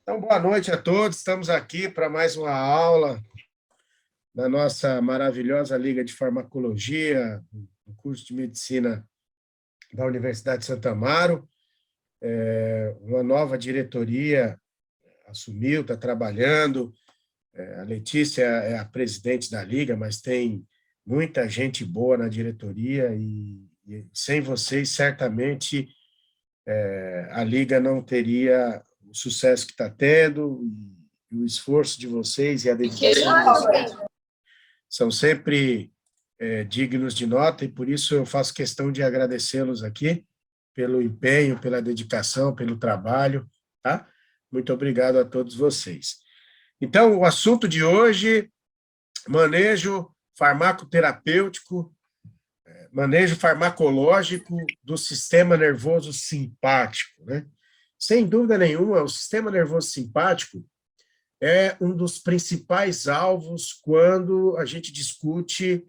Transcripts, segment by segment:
Então, boa noite a todos. Estamos aqui para mais uma aula da nossa maravilhosa Liga de Farmacologia, do curso de Medicina da Universidade de Santo Amaro. Uma nova diretoria assumiu, está trabalhando. A Letícia é a presidente da Liga, mas tem muita gente boa na diretoria e sem vocês, certamente, a Liga não teria o sucesso que está tendo e o esforço de vocês e a dedicação de vocês são sempre dignos de nota e por isso eu faço questão de agradecê-los aqui pelo empenho, pela dedicação, pelo trabalho, tá? Muito obrigado a todos vocês. Então, o assunto de hoje, manejo farmacoterapêutico, manejo farmacológico do sistema nervoso simpático, né? Sem dúvida nenhuma, o sistema nervoso simpático é um dos principais alvos quando a gente discute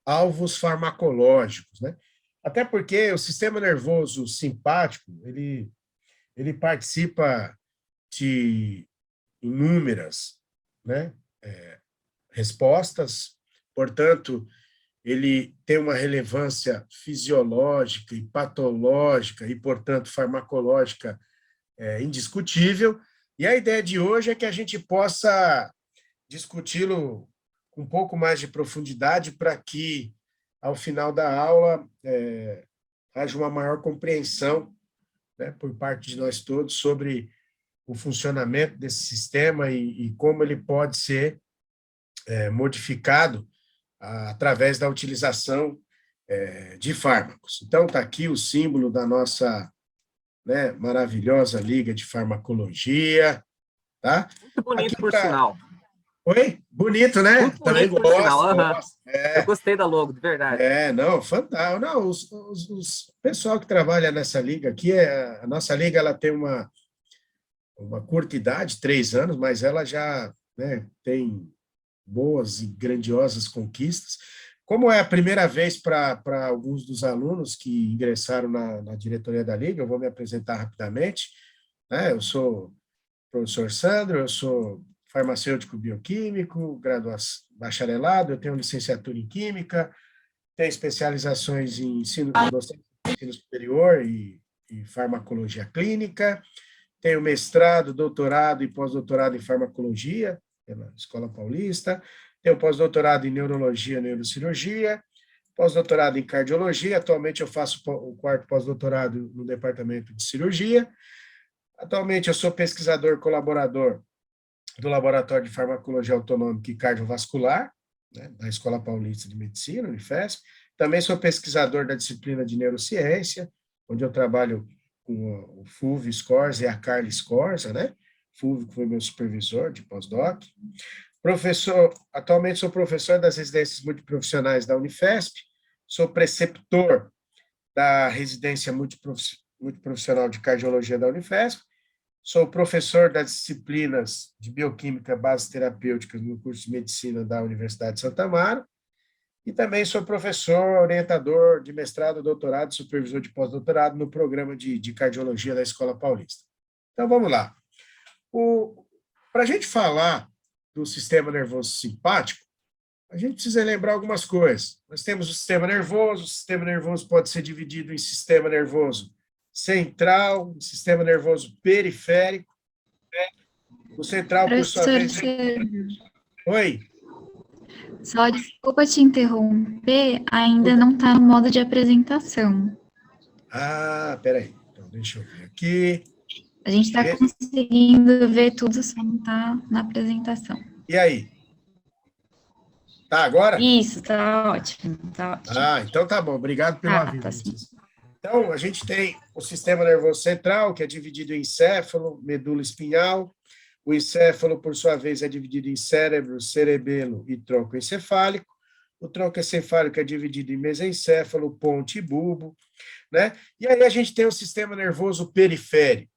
alvos farmacológicos, né? Até porque o sistema nervoso simpático, ele participa de inúmeras, né, respostas, portanto, ele tem uma relevância fisiológica e patológica e, portanto, farmacológica indiscutível. E a ideia de hoje é que a gente possa discuti-lo com um pouco mais de profundidade para que, ao final da aula, haja uma maior compreensão, né, por parte de nós todos sobre o funcionamento desse sistema e como ele pode ser modificado através da utilização de fármacos. Então, está aqui o símbolo da nossa, né, maravilhosa Liga de Farmacologia. Tá? Muito bonito, aqui por sinal. Oi? Bonito, né? Muito Também bonito, por sinal. gosto. Eu gostei da logo, de verdade. Não, fantástico. Não, os pessoal que trabalha nessa liga aqui, a nossa liga ela tem uma curta idade, 3 anos, mas ela já, né, tem boas e grandiosas conquistas. Como é a primeira vez para alguns dos alunos que ingressaram na diretoria da liga, eu vou me apresentar rapidamente. Né? Eu sou o professor Sandro, eu sou farmacêutico bioquímico, bacharelado, eu tenho licenciatura em Química, tenho especializações em docência de ensino superior e farmacologia clínica, tenho mestrado, doutorado e pós-doutorado em farmacologia pela Escola Paulista, tenho pós-doutorado em neurologia e neurocirurgia, pós-doutorado em cardiologia, atualmente eu faço o 4º pós-doutorado no departamento de cirurgia, atualmente eu sou pesquisador colaborador do Laboratório de Farmacologia Autonômica e Cardiovascular, né, da Escola Paulista de Medicina, Unifesp. Também sou pesquisador da disciplina de Neurociência, onde eu trabalho com o Fulvio Scorza e a Carla Scorza, né? Fulvio foi meu supervisor de pós-doc. Atualmente sou professor das residências multiprofissionais da Unifesp, sou preceptor da residência multiprofissional de cardiologia da Unifesp, sou professor das disciplinas de bioquímica bases terapêuticas no curso de medicina da Universidade de Santo Amaro e também sou professor, orientador de mestrado, doutorado e supervisor de pós-doutorado no programa de cardiologia da Escola Paulista. Então, vamos lá. Para a gente falar do sistema nervoso simpático, a gente precisa lembrar algumas coisas. Nós temos o sistema nervoso pode ser dividido em sistema nervoso central, sistema nervoso periférico. O central, por sua vez... Oi? Só desculpa te interromper, ainda não está no modo de apresentação. Peraí. Então, deixa eu ver aqui. A gente está conseguindo ver tudo, só não está na apresentação. E aí? Tá agora? Isso, tá ótimo. Então tá bom. Obrigado pelo aviso. Tá sim. Então, a gente tem o sistema nervoso central, que é dividido em encéfalo, medula espinhal. O encéfalo, por sua vez, é dividido em cérebro, cerebelo e tronco encefálico. O tronco encefálico é dividido em mesencéfalo, ponte e bulbo, né? E aí a gente tem o sistema nervoso periférico,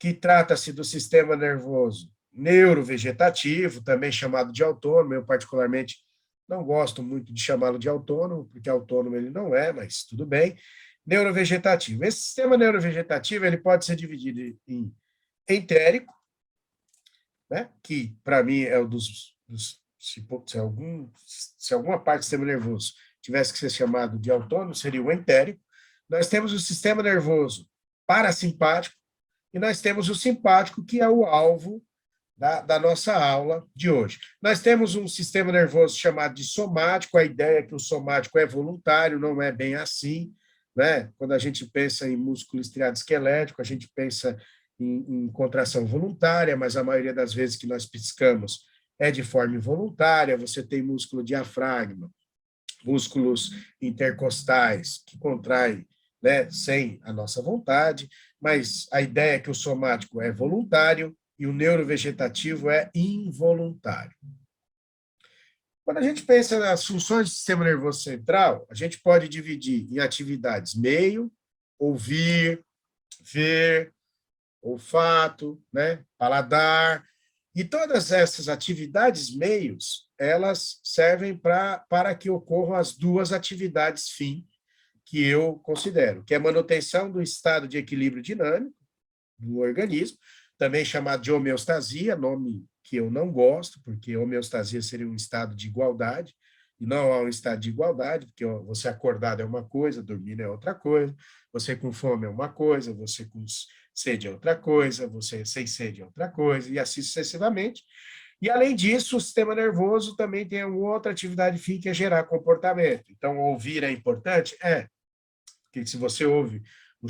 que trata-se do sistema nervoso neurovegetativo, também chamado de autônomo. Eu, particularmente, não gosto muito de chamá-lo de autônomo, porque autônomo ele não é, mas tudo bem. Neurovegetativo. Esse sistema neurovegetativo ele pode ser dividido em entérico, né? Que, para mim, é o se alguma parte do sistema nervoso tivesse que ser chamado de autônomo, seria o entérico. Nós temos o sistema nervoso parasimpático e nós temos o simpático, que é o alvo da nossa aula de hoje. Nós temos um sistema nervoso chamado de somático, a ideia é que o somático é voluntário, não é bem assim, né? Quando a gente pensa em músculo estriado esquelético, a gente pensa em contração voluntária, mas a maioria das vezes que nós piscamos é de forma involuntária. Você tem músculo diafragma, músculos intercostais que contraem, né, sem a nossa vontade, mas a ideia é que o somático é voluntário e o neurovegetativo é involuntário. Quando a gente pensa nas funções do sistema nervoso central, a gente pode dividir em atividades meio, ouvir, ver, olfato, né, paladar, e todas essas atividades meios, elas servem para que ocorram as duas atividades fim que eu considero, que é a manutenção do estado de equilíbrio dinâmico do organismo, também chamado de homeostasia, nome que eu não gosto, porque homeostasia seria um estado de igualdade, e não há um estado de igualdade, porque você acordado é uma coisa, dormindo é outra coisa, você com fome é uma coisa, você com sede é outra coisa, você sem sede é outra coisa, e assim sucessivamente. E, além disso, o sistema nervoso também tem uma outra atividade fim, que é gerar comportamento. Então, ouvir é importante? É, porque se você ouve o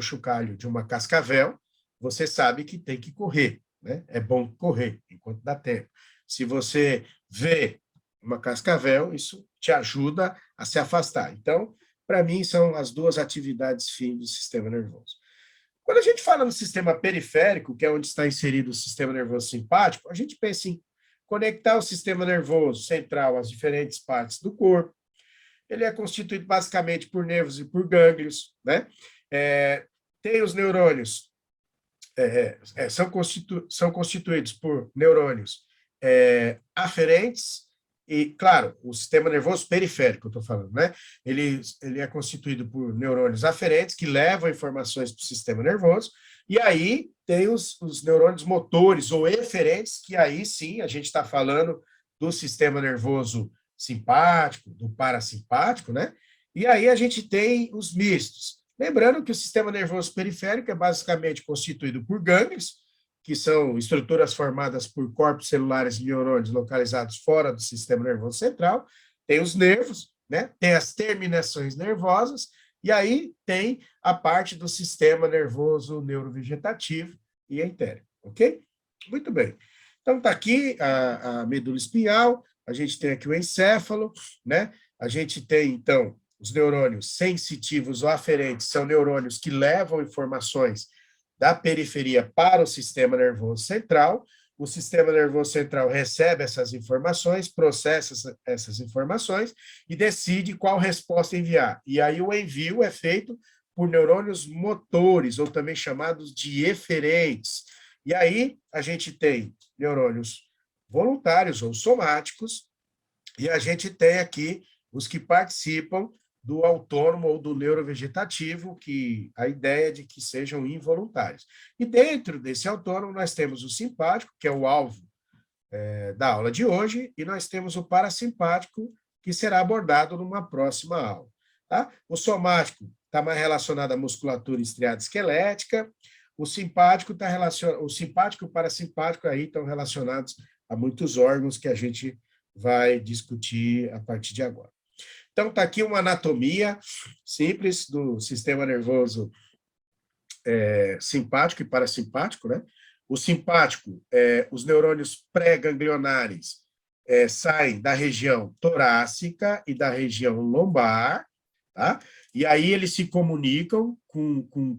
chocalho de uma cascavel, você sabe que tem que correr, né? É bom correr enquanto dá tempo. Se você vê uma cascavel, isso te ajuda a se afastar. Então, para mim, são as duas atividades fim do sistema nervoso. Quando a gente fala no sistema periférico, que é onde está inserido o sistema nervoso simpático, a gente pensa em conectar o sistema nervoso central às diferentes partes do corpo. Ele é constituído basicamente por nervos e por gânglios, né? Tem os neurônios, são constituídos por neurônios aferentes e, claro, o sistema nervoso periférico, eu estou falando, né? Ele é constituído por neurônios aferentes que levam informações para o sistema nervoso, e aí tem os neurônios motores ou eferentes, que aí sim a gente está falando do sistema nervoso simpático, do parasimpático, né? E aí a gente tem os mistos. Lembrando que o sistema nervoso periférico é basicamente constituído por gânglios, que são estruturas formadas por corpos celulares e neurônios localizados fora do sistema nervoso central, tem os nervos, né? Tem as terminações nervosas, e aí tem a parte do sistema nervoso neurovegetativo e entérico, ok? Muito bem. Então, está aqui a medula espinhal, a gente tem aqui o encéfalo, né? A gente tem, então, os neurônios sensitivos ou aferentes, são neurônios que levam informações da periferia para o sistema nervoso central. O sistema nervoso central recebe essas informações, processa essas informações e decide qual resposta enviar. E aí o envio é feito por neurônios motores, ou também chamados de eferentes. E aí a gente tem neurônios voluntários ou somáticos, e a gente tem aqui os que participam do autônomo ou do neurovegetativo, que a ideia é de que sejam involuntários. E dentro desse autônomo nós temos o simpático, que é o alvo da aula de hoje, e nós temos o parasimpático, que será abordado numa próxima aula. Tá? O somático está mais relacionado à musculatura estriada esquelética, o simpático está relacionado, o simpático e o parasimpático aí estão relacionados a muitos órgãos que a gente vai discutir a partir de agora. Então, está aqui uma anatomia simples do sistema nervoso simpático e parasimpático, né? O simpático, os neurônios pré-ganglionares saem da região torácica e da região lombar, tá? E aí eles se comunicam com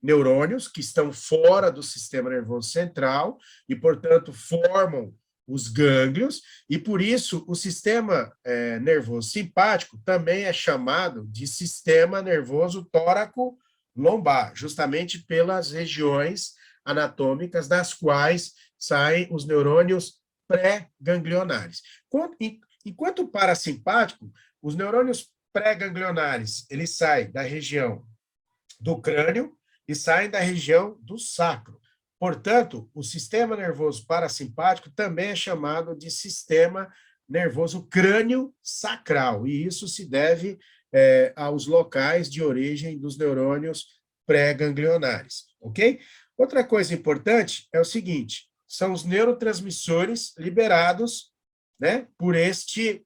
neurônios que estão fora do sistema nervoso central e, portanto, formam os gânglios, e por isso o sistema nervoso simpático também é chamado de sistema nervoso tóraco-lombar, justamente pelas regiões anatômicas das quais saem os neurônios pré-ganglionares. Enquanto o parasimpático, os neurônios pré-ganglionares, eles saem da região do crânio e saem da região do sacro. Portanto, o sistema nervoso parasimpático também é chamado de sistema nervoso crânio-sacral, e isso se deve aos locais de origem dos neurônios pré-ganglionares, ok? Outra coisa importante é o seguinte, são os neurotransmissores liberados, né, por estes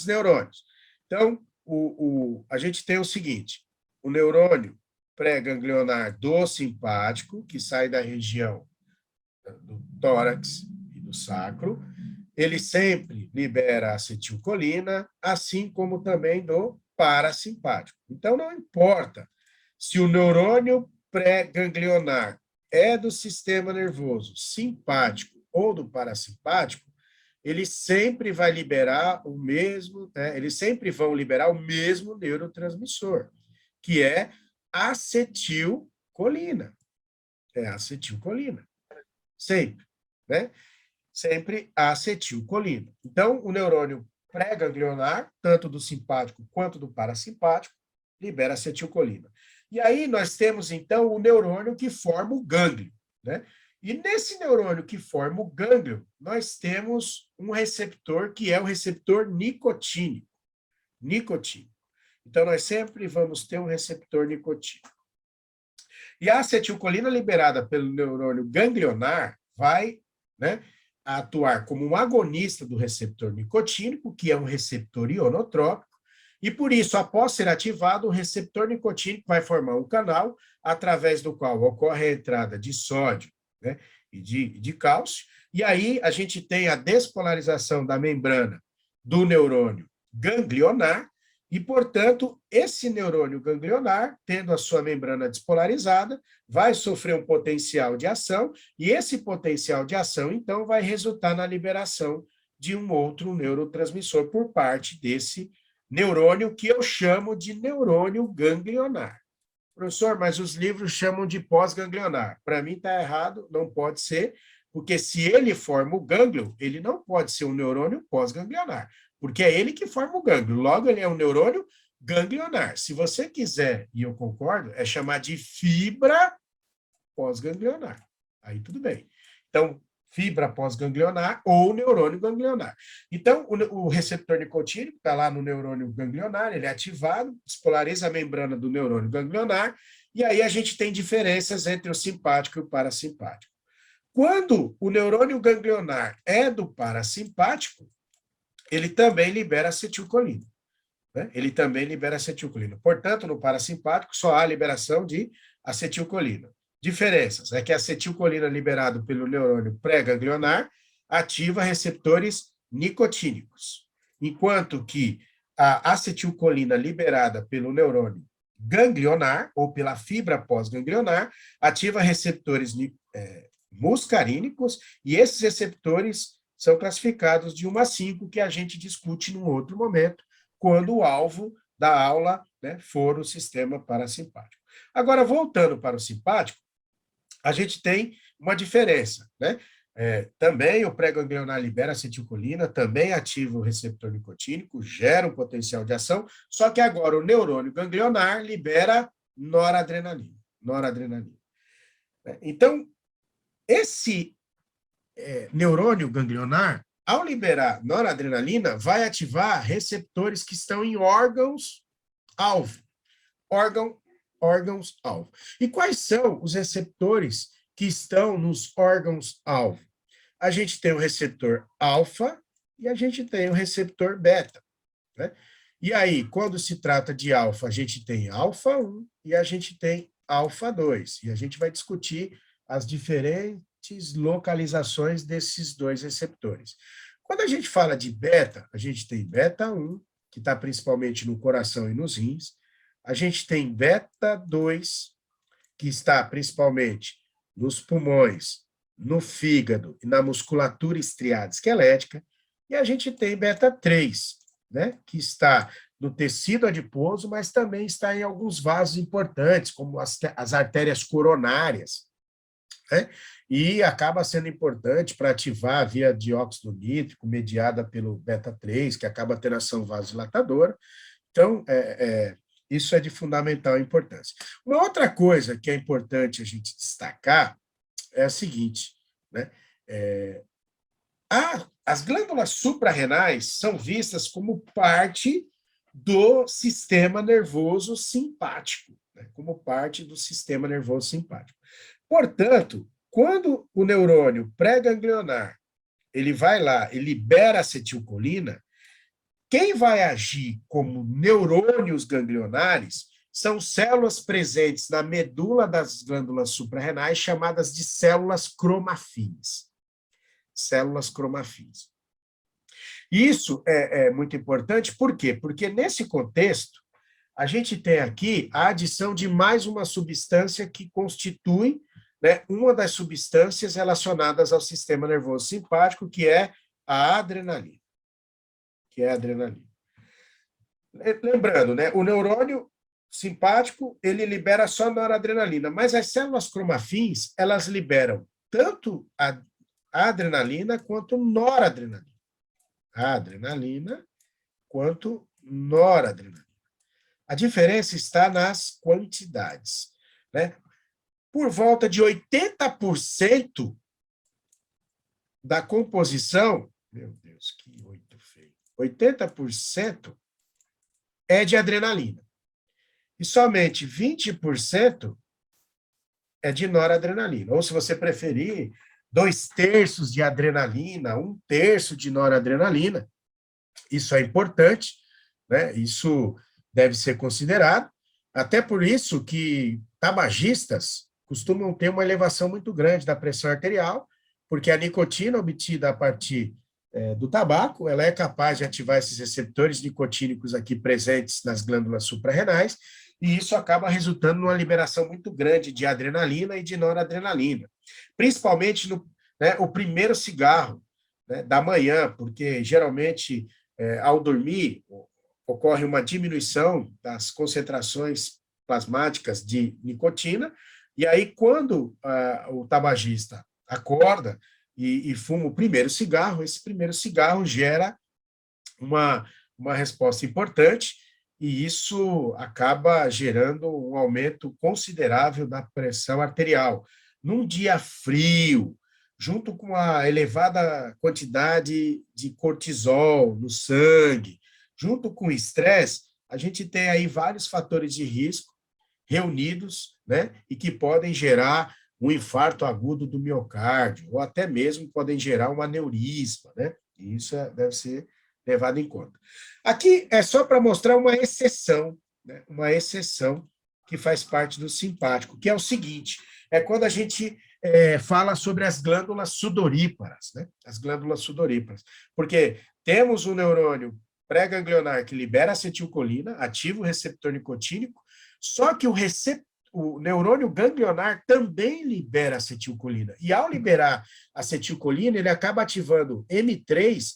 neurônios. Então, a gente tem o seguinte, o neurônio pré-ganglionar do simpático, que sai da região do tórax e do sacro, ele sempre libera acetilcolina, assim como também do parasimpático. Então, não importa se o neurônio pré-ganglionar é do sistema nervoso simpático ou do parasimpático, ele sempre vai liberar o mesmo, eles sempre vão liberar o mesmo neurotransmissor, que é acetilcolina. É acetilcolina. Sempre, né? Sempre acetilcolina. Então, o neurônio pré-ganglionar, tanto do simpático quanto do parasimpático, libera acetilcolina. E aí nós temos, então, o neurônio que forma o gânglio, né? E nesse neurônio que forma o gânglio, nós temos um receptor que é o receptor nicotínico. Nicotínico. Então, nós sempre vamos ter um receptor nicotínico. E a acetilcolina liberada pelo neurônio ganglionar vai, né, atuar como um agonista do receptor nicotínico, que é um receptor ionotrópico, e por isso, após ser ativado, o receptor nicotínico vai formar um canal através do qual ocorre a entrada de sódio, né, e de cálcio, e aí a gente tem a despolarização da membrana do neurônio ganglionar, e, portanto, esse neurônio ganglionar, tendo a sua membrana despolarizada, vai sofrer um potencial de ação, e esse potencial de ação, então, vai resultar na liberação de um outro neurotransmissor por parte desse neurônio, que eu chamo de neurônio ganglionar. Professor, mas os livros chamam de pós-ganglionar. Para mim está errado, não pode ser, porque se ele forma o gânglio, ele não pode ser um neurônio pós-ganglionar, porque é ele que forma o gânglio. Logo, ele é um neurônio ganglionar. Se você quiser, e eu concordo, é chamar de fibra pós-ganglionar. Aí tudo bem. Então, fibra pós-ganglionar ou neurônio ganglionar. Então, o receptor nicotínico está lá no neurônio ganglionar, ele é ativado, despolariza a membrana do neurônio ganglionar, e aí a gente tem diferenças entre o simpático e o parasimpático. Quando o neurônio ganglionar é do parasimpático, ele também libera acetilcolina. Né? Ele também libera acetilcolina. Portanto, no parasimpático, só há liberação de acetilcolina. Diferenças é que a acetilcolina liberado pelo neurônio pré-ganglionar ativa receptores nicotínicos, enquanto que a acetilcolina liberada pelo neurônio ganglionar, ou pela fibra pós-ganglionar, ativa receptores muscarínicos, e esses receptores são classificados de 1 a 5, que a gente discute num outro momento, quando o alvo da aula, né, for o sistema parasimpático. Agora, voltando para o simpático, a gente tem uma diferença, né? Também o pré-ganglionar libera acetilcolina, também ativa o receptor nicotínico, gera um potencial de ação, só que agora o neurônio ganglionar libera noradrenalina. Então, esse neurônio ganglionar, ao liberar noradrenalina, vai ativar receptores que estão em órgãos-alvo. Órgãos-alvo. E quais são os receptores que estão nos órgãos-alvo? A gente tem o receptor alfa e a gente tem o receptor beta. Né? E aí, quando se trata de alfa, a gente tem alfa 1 e a gente tem alfa 2. E a gente vai discutir as diferentes localizações desses dois receptores. Quando a gente fala de beta, a gente tem beta 1, que está principalmente no coração e nos rins. A gente tem beta 2, que está principalmente nos pulmões, no fígado e na musculatura estriada esquelética. E a gente tem beta 3, né, que está no tecido adiposo, mas também está em alguns vasos importantes, como as artérias coronárias, né? E acaba sendo importante para ativar a via dióxido nítrico mediada pelo beta 3, que acaba tendo ação vasodilatadora. Então, Isso é de fundamental importância. Uma outra coisa que é importante a gente destacar é a seguinte, né? As glândulas suprarrenais são vistas como parte do sistema nervoso simpático, né? Como parte do sistema nervoso simpático. Portanto, quando o neurônio pré-ganglionar ele vai lá e libera acetilcolina, quem vai agir como neurônios ganglionares são células presentes na medula das glândulas suprarrenais, chamadas de células cromafins. Células cromafins. Isso é muito importante, por quê? Porque nesse contexto, a gente tem aqui a adição de mais uma substância que constitui, né, uma das substâncias relacionadas ao sistema nervoso simpático, que é a adrenalina. Lembrando, né, o neurônio simpático, ele libera só noradrenalina, mas as células cromafins, elas liberam tanto a adrenalina quanto noradrenalina. Adrenalina quanto noradrenalina. A diferença está nas quantidades, né? Por volta de 80% da composição, meu Deus, que 80% é de adrenalina. E somente 20% é de noradrenalina. Ou, se você preferir, 2/3 de adrenalina, 1/3 de noradrenalina. Isso é importante, né? Isso deve ser considerado. Até por isso que tabagistas costumam ter uma elevação muito grande da pressão arterial, porque a nicotina obtida a partir do tabaco, ela é capaz de ativar esses receptores nicotínicos aqui presentes nas glândulas suprarrenais, e isso acaba resultando numa liberação muito grande de adrenalina e de noradrenalina, principalmente no o primeiro cigarro, né, da manhã, porque geralmente, ao dormir, ocorre uma diminuição das concentrações plasmáticas de nicotina, e aí quando o tabagista acorda e fuma o primeiro cigarro, esse primeiro cigarro gera uma resposta importante, e isso acaba gerando um aumento considerável da pressão arterial. Num dia frio, junto com a elevada quantidade de cortisol no sangue, junto com o estresse, a gente tem aí vários fatores de risco reunidos, né, e que podem gerar um infarto agudo do miocárdio, ou até mesmo podem gerar um aneurisma, né? E isso deve ser levado em conta. Aqui é só para mostrar uma exceção, né? Uma exceção que faz parte do simpático, que é o seguinte, é quando a gente fala sobre as glândulas sudoríparas, né? As glândulas sudoríparas, porque temos um neurônio pré-ganglionar que libera acetilcolina, ativa o receptor nicotínico, só que o neurônio ganglionar também libera acetilcolina. E ao liberar acetilcolina, ele acaba ativando M3,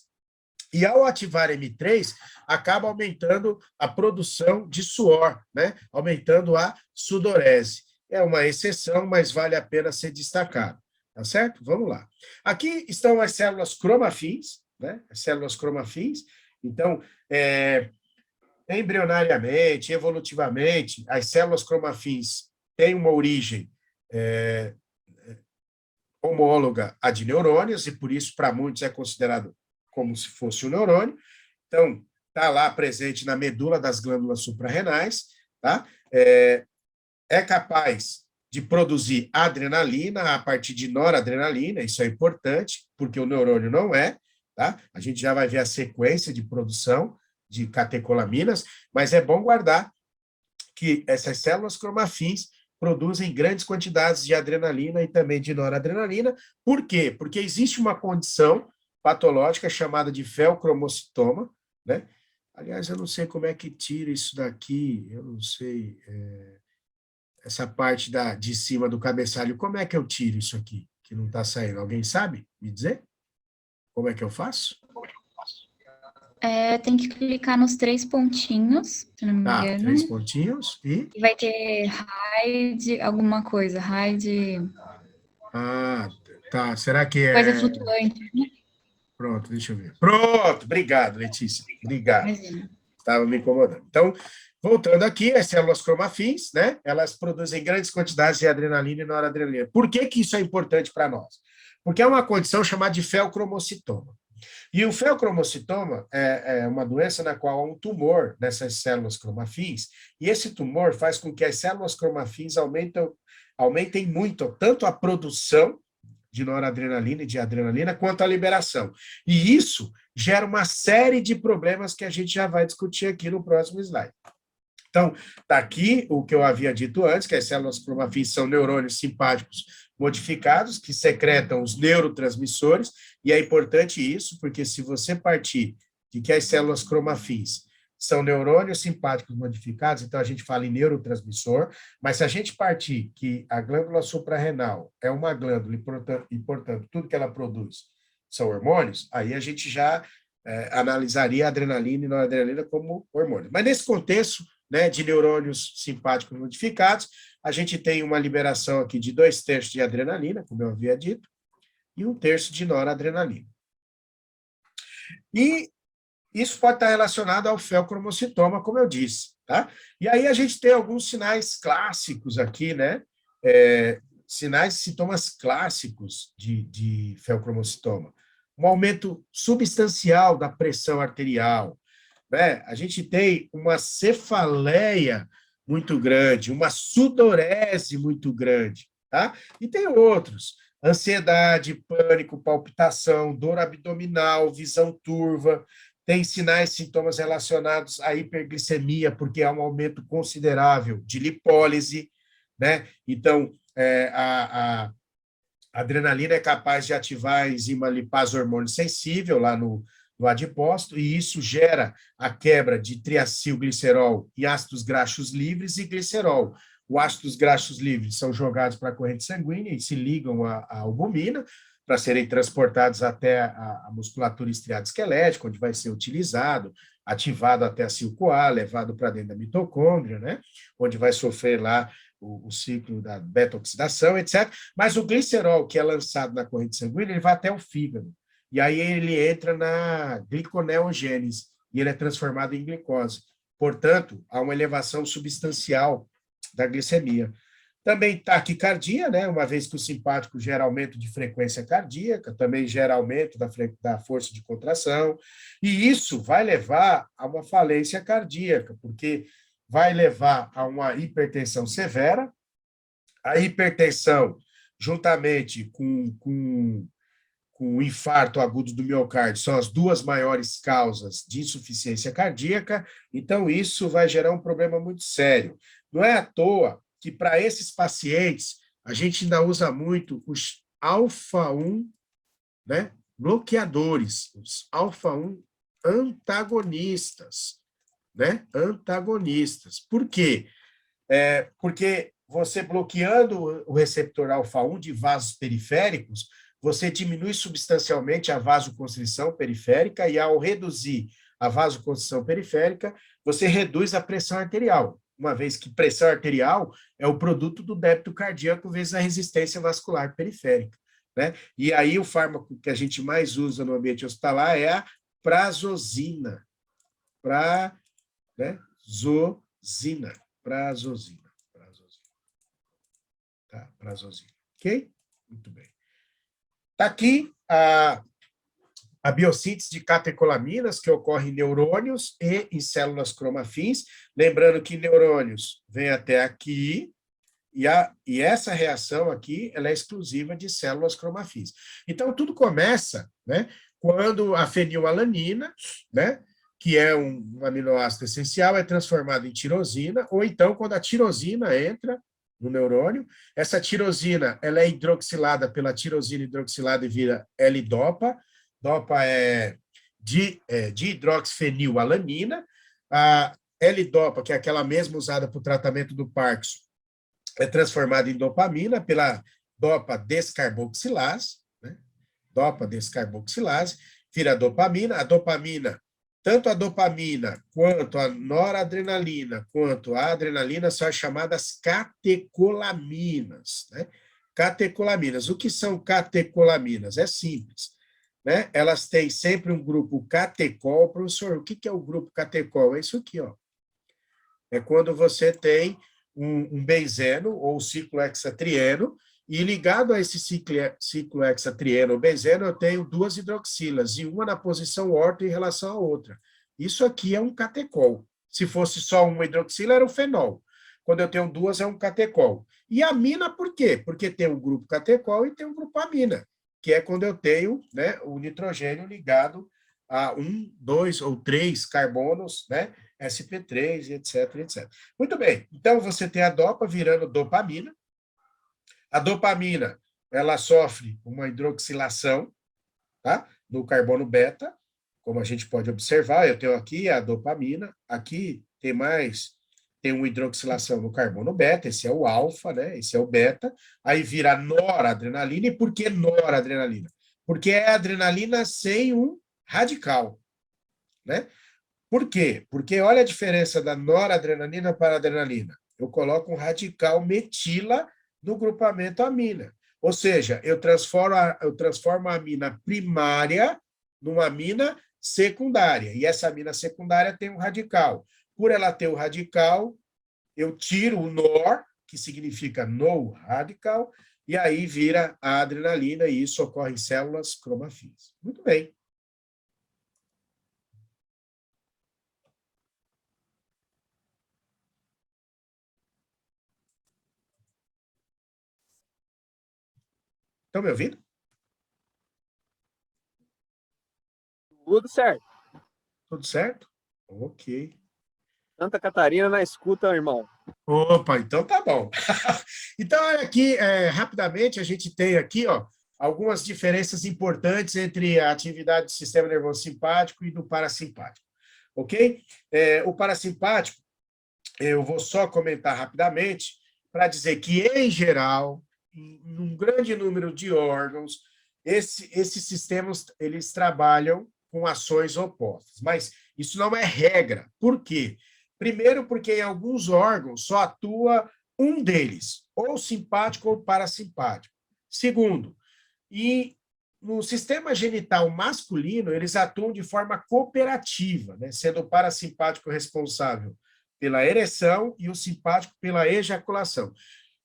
e ao ativar M3, acaba aumentando a produção de suor, né? Aumentando a sudorese. É uma exceção, mas vale a pena ser destacado. Tá certo? Vamos lá. Aqui estão as células cromafins, né? As células cromafins. Então, embrionariamente, evolutivamente, as células cromafins têm uma origem homóloga à de neurônios, e por isso, para muitos, é considerado como se fosse um neurônio. Então, está lá presente na medula das glândulas suprarrenais, tá? É capaz de produzir adrenalina a partir de noradrenalina, isso é importante, porque o neurônio não é, tá? A gente já vai ver a sequência de produção de catecolaminas, mas é bom guardar que essas células cromafins produzem grandes quantidades de adrenalina e também de noradrenalina. Por quê? Porque existe uma condição patológica chamada de feocromocitoma, né? Aliás, eu não sei como é que tira isso daqui, eu não sei, essa parte de cima do cabeçalho, como é que eu tiro isso aqui, que não está saindo? Alguém sabe me dizer? Como é que eu faço? Tem que clicar nos 3 pontinhos, se não me engano. 3 pontinhos e... E vai ter hide alguma coisa, hide... tá. Será que é... Coisa flutuante. Pronto, deixa eu ver. Pronto, obrigado, Letícia. Obrigado. Imagina. Estava me incomodando. Então, Voltando aqui, as células cromafins, né? Elas produzem grandes quantidades de adrenalina e noradrenalina. Por que que isso é importante para nós? Porque é uma condição chamada de feocromocitoma. E o feocromocitoma é uma doença na qual há um tumor nessas células cromafins, e esse tumor faz com que as células cromafins aumentem muito, tanto a produção de noradrenalina e de adrenalina, quanto a liberação. E isso gera uma série de problemas que a gente já vai discutir aqui no próximo slide. Então, está aqui o que eu havia dito antes, que as células cromafins são neurônios simpáticos modificados, que secretam os neurotransmissores, e é importante isso, porque se você partir de que as células cromafins são neurônios simpáticos modificados, então a gente fala em neurotransmissor, mas se a gente partir que a glândula suprarrenal é uma glândula e, portanto, tudo que ela produz são hormônios, aí a gente já analisaria a adrenalina e noradrenalina como hormônios. Mas nesse contexto, né, de neurônios simpáticos modificados, a gente tem uma liberação aqui de 2/3 de adrenalina, como eu havia dito, e 1/3 de noradrenalina. E isso pode estar relacionado ao feocromocitoma, como eu disse, tá? E aí a gente tem alguns sinais clássicos aqui, né? Sintomas clássicos de feocromocitoma. Um aumento substancial da pressão arterial, né? A gente tem uma cefaleia muito grande, uma sudorese muito grande, tá? E tem outros, ansiedade, pânico, palpitação, dor abdominal, visão turva, tem sinais, sintomas relacionados à hiperglicemia, porque há um aumento considerável de lipólise, né? Então, a adrenalina é capaz de ativar a enzima lipase hormônio sensível lá no adipócito, e isso gera a quebra de triacilglicerol e ácidos graxos livres e glicerol. Os ácidos graxos livres são jogados para a corrente sanguínea e se ligam à albumina para serem transportados até a musculatura estriada esquelética, onde vai ser utilizado, ativado até a CIL-CoA, levado para dentro da mitocôndria, né? Onde vai sofrer lá o ciclo da beta-oxidação, etc. Mas o glicerol, que é lançado na corrente sanguínea, ele vai até o fígado. E aí ele entra na gliconeogênese, e ele é transformado em glicose. Portanto, há uma elevação substancial da glicemia. Também taquicardia, né? Uma vez que o simpático gera aumento de frequência cardíaca, também gera aumento da força de contração, e isso vai levar a uma falência cardíaca, porque vai levar a uma hipertensão severa. A hipertensão, juntamente com o infarto agudo do miocárdio, são as duas maiores causas de insuficiência cardíaca, então isso vai gerar um problema muito sério. Não é à toa que, para esses pacientes, a gente ainda usa muito os alfa-1, né, bloqueadores, os alfa-1 antagonistas, né, antagonistas. Por quê? Porque você bloqueando o receptor alfa-1 de vasos periféricos, você diminui substancialmente a vasoconstrição periférica, e ao reduzir a vasoconstrição periférica, você reduz a pressão arterial, uma vez que pressão arterial é o produto do débito cardíaco vezes a resistência vascular periférica, né? E aí o fármaco que a gente mais usa no ambiente hospitalar é a prazosina, prazosina. Tá, prazosina. Ok? Muito bem. Está aqui a biossíntese de catecolaminas, que ocorre em neurônios e em células cromafins. Lembrando que neurônios vem até aqui, e essa reação aqui ela é exclusiva de células cromafins. Então, tudo começa, né, quando a fenilalanina, né, que é um aminoácido essencial, é transformado em tirosina, ou então quando a tirosina entra no neurônio, essa tirosina ela é hidroxilada pela tirosina hidroxilada e vira L-dopa. Dopa é dihidroxifenilalanina. A L-dopa, que é aquela mesma usada para o tratamento do Parkinson, é transformada em dopamina pela dopa-descarboxilase, né? Dopa-descarboxilase, vira dopamina. A dopamina, tanto a dopamina, quanto a noradrenalina, quanto a adrenalina são as chamadas catecolaminas, né? Catecolaminas. O que são catecolaminas? É simples, né? Elas têm sempre um grupo catecol. Professor, o que é o grupo catecol? É isso aqui, ó. é quando você tem um benzeno ou ciclohexatrieno, e ligado a esse ciclohexatrieno ou benzeno, eu tenho duas hidroxilas, e uma na posição orto em relação à outra. Isso aqui é um catecol. Se fosse só uma hidroxila, era um fenol. Quando eu tenho duas, é um catecol. E amina, por quê? Porque tem um grupo catecol e tem um grupo amina, que é quando eu tenho, né, o nitrogênio ligado a um, dois ou três carbonos, né, sp3, etc, etc. Muito bem, então você tem a dopa virando dopamina. A dopamina, ela sofre uma hidroxilação, tá, no carbono beta, como a gente pode observar, eu tenho aqui a dopamina, aqui tem uma hidroxilação no carbono beta, esse é o alfa, né? Esse é o beta, aí vira noradrenalina. E por que noradrenalina? Porque é adrenalina sem um radical, né? Por quê? Porque olha a diferença da noradrenalina para a adrenalina. Eu coloco um radical metila no grupamento amina. Ou seja, eu transformo a amina primária numa amina secundária. E essa amina secundária tem um radical. Por ela ter o radical, eu tiro o NOR, que significa no radical, e aí vira a adrenalina, e isso ocorre em células cromafins. Muito bem. Estão me ouvindo? Tudo certo. Tudo certo? Ok. Santa Catarina na escuta, irmão. Opa, então tá bom. Então, aqui, rapidamente, a gente tem aqui, ó, algumas diferenças importantes entre a atividade do sistema nervoso simpático e do parasimpático, ok? O parasimpático, eu vou só comentar rapidamente para dizer que, em geral, em um grande número de órgãos, esses sistemas, eles trabalham com ações opostas, mas isso não é regra. Por quê? Primeiro, porque em alguns órgãos só atua um deles, ou simpático ou parasimpático. Segundo, e no sistema genital masculino, eles atuam de forma cooperativa, né? Sendo o parasimpático responsável pela ereção e o simpático pela ejaculação.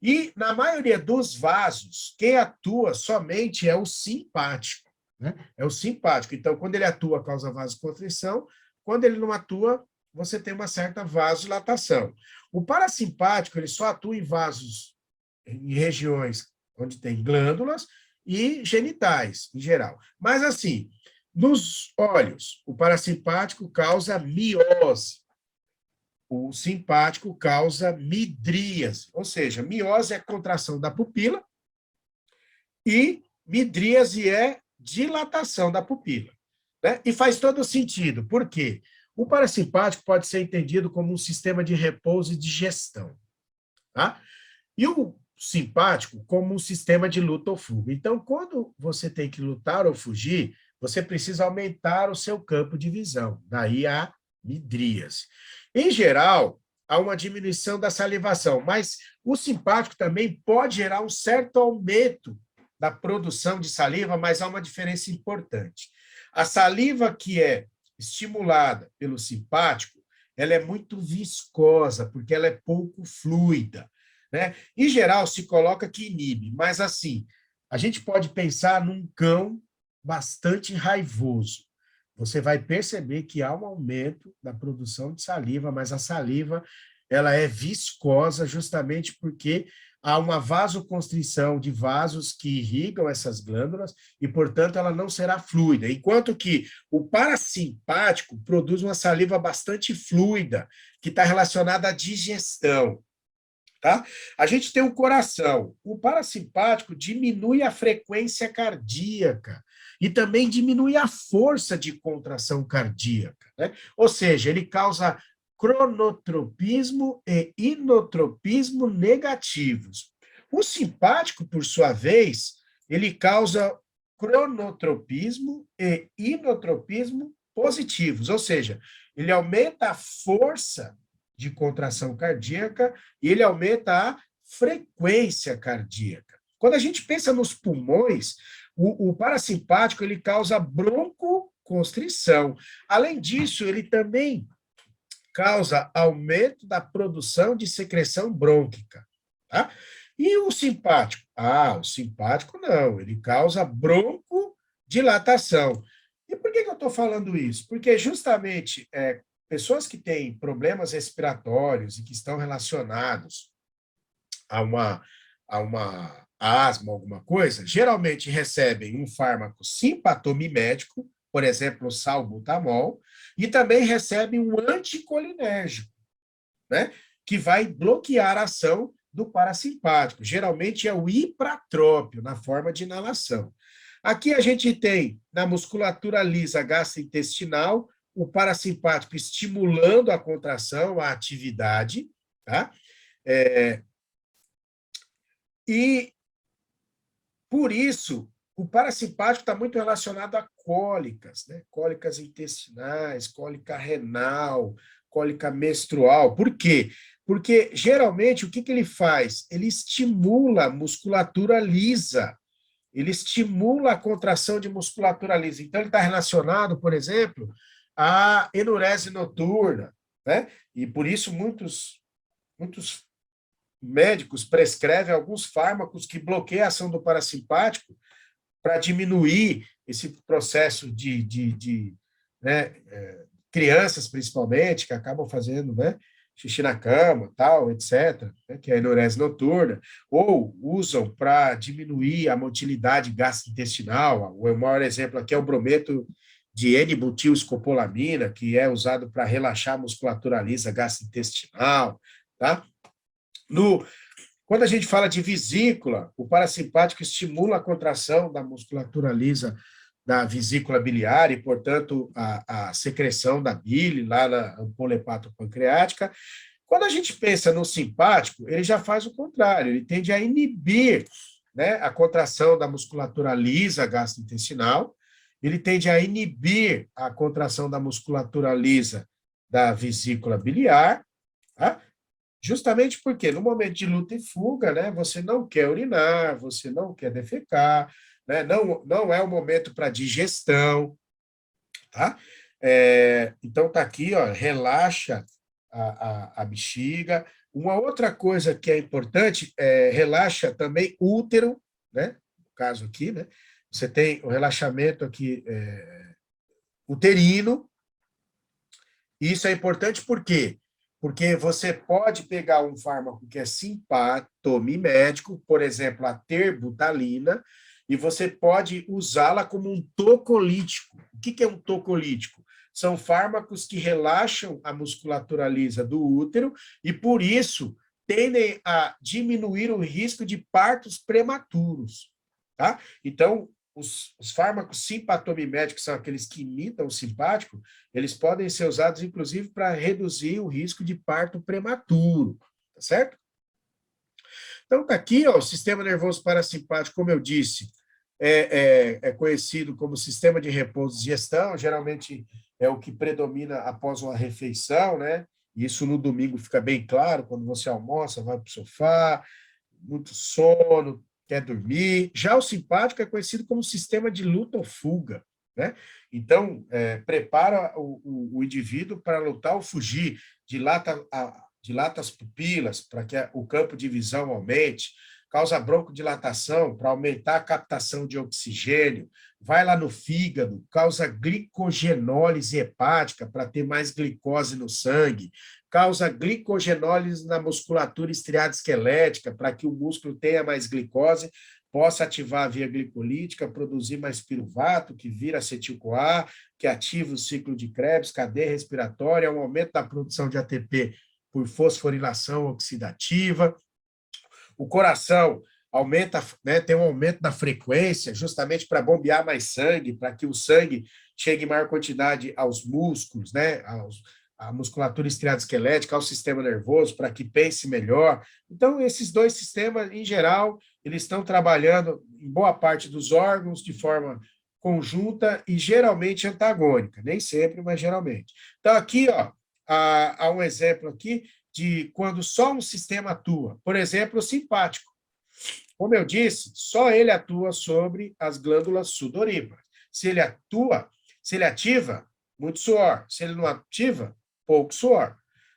E, na maioria dos vasos, quem atua somente é o simpático, né? É o simpático. Então, quando ele atua, causa vasoconstrição. Quando ele não atua, você tem uma certa vasodilatação. O parasimpático, ele só atua em vasos, em regiões onde tem glândulas e genitais, em geral. Mas, assim, nos olhos, o parasimpático causa miose. O simpático causa midríase, ou seja, miose é contração da pupila e midríase é dilatação da pupila, né? E faz todo sentido. Por quê? O parasimpático pode ser entendido como um sistema de repouso e digestão, tá? E o simpático como um sistema de luta ou fuga. Então, quando você tem que lutar ou fugir, você precisa aumentar o seu campo de visão. Daí a midríase. Em geral, há uma diminuição da salivação, mas o simpático também pode gerar um certo aumento da produção de saliva, mas há uma diferença importante. A saliva que é estimulada pelo simpático, ela é muito viscosa, porque ela é pouco fluida, né? Em geral, se coloca que inibe, mas assim, a gente pode pensar num cão bastante raivoso. Você vai perceber que há um aumento da produção de saliva, mas a saliva ela é viscosa justamente porque há uma vasoconstrição de vasos que irrigam essas glândulas e, portanto, ela não será fluida. Enquanto que o parasimpático produz uma saliva bastante fluida, que está relacionada à digestão. Tá? A gente tem o coração. O parasimpático diminui a frequência cardíaca e também diminui a força de contração cardíaca, né? Ou seja, ele causa cronotropismo e inotropismo negativos. O simpático, por sua vez, ele causa cronotropismo e inotropismo positivos, ou seja, ele aumenta a força de contração cardíaca e ele aumenta a frequência cardíaca. Quando a gente pensa nos pulmões, o parasimpático ele causa broncoconstrição. Além disso, ele também causa aumento da produção de secreção brônquica. Tá? E o simpático? O simpático não, ele causa broncodilatação. E por que eu estou falando isso? Porque justamente pessoas que têm problemas respiratórios e que estão relacionados a uma asma, alguma coisa, geralmente recebem um fármaco simpatomimético, por exemplo, o salbutamol, e também recebem um anticolinérgico, né, que vai bloquear a ação do parasimpático. Geralmente é o ipratrópio, na forma de inalação. Aqui a gente tem, na musculatura lisa gastrointestinal, o parasimpático estimulando a contração, a atividade, tá? E, por isso, o parasimpático está muito relacionado a cólicas, né? Cólicas intestinais, cólica renal, cólica menstrual. Por quê? Porque, geralmente, o que ele faz? Ele estimula a musculatura lisa, ele estimula a contração de musculatura lisa. Então, ele está relacionado, por exemplo, à enurese noturna, né? E, por isso, muitos médicos prescrevem alguns fármacos que bloqueiam a ação do parasimpático para diminuir esse processo né, crianças, principalmente, que acabam fazendo, né, xixi na cama, tal, etc., né, que é a enurese noturna, ou usam para diminuir a motilidade gastrointestinal. O maior exemplo aqui é o brometo de N-butilscopolamina, que é usado para relaxar a musculatura lisa gastrointestinal, tá? Quando a gente fala de vesícula, o parasimpático estimula a contração da musculatura lisa da vesícula biliar e, portanto, a secreção da bile lá na ampola hepatopancreática. Quando a gente pensa no simpático, ele já faz o contrário, ele tende a inibir, né, a contração da musculatura lisa gastrointestinal, ele tende a inibir a contração da musculatura lisa da vesícula biliar, tá? Justamente porque no momento de luta e fuga, né, você não quer urinar, você não quer defecar, né, não é o momento para digestão, tá? Então tá aqui, ó, relaxa a bexiga. Uma outra coisa que é importante relaxa também o útero, né? No caso aqui, né? Você tem o relaxamento aqui uterino. Isso é importante por quê? Porque você pode pegar um fármaco que é simpatomimético, por exemplo, a terbutalina, e você pode usá-la como um tocolítico. O que é um tocolítico? São fármacos que relaxam a musculatura lisa do útero e, por isso, tendem a diminuir o risco de partos prematuros. Tá? Então, os fármacos simpatomiméticos, são aqueles que imitam o simpático, eles podem ser usados, inclusive, para reduzir o risco de parto prematuro, tá certo? Então, está aqui, ó, o sistema nervoso parasimpático, como eu disse, é conhecido como sistema de repouso e digestão, geralmente é o que predomina após uma refeição, né? Isso no domingo fica bem claro, quando você almoça, vai para o sofá, muito sono, quer dormir. Já o simpático é conhecido como sistema de luta ou fuga, né? Então, prepara o indivíduo para lutar ou fugir, dilata as pupilas para que o campo de visão aumente, causa broncodilatação para aumentar a captação de oxigênio, vai lá no fígado, causa glicogenólise hepática para ter mais glicose no sangue, causa glicogenólise na musculatura estriada esquelética para que o músculo tenha mais glicose, possa ativar a via glicolítica, produzir mais piruvato, que vira acetil-CoA, que ativa o ciclo de Krebs, cadeia respiratória, um aumento da produção de ATP por fosforilação oxidativa. O coração aumenta, né, tem um aumento da frequência, justamente para bombear mais sangue, para que o sangue chegue em maior quantidade aos músculos, né, à musculatura estriada esquelética, ao sistema nervoso, para que pense melhor. Então, esses dois sistemas, em geral, eles estão trabalhando em boa parte dos órgãos de forma conjunta e geralmente antagônica, nem sempre, mas geralmente. Então, aqui, ó, há um exemplo aqui de quando só um sistema atua. Por exemplo, o simpático. Como eu disse, só ele atua sobre as glândulas sudoríparas. Se ele ativa, muito suor. Se ele não ativa, pouco suor.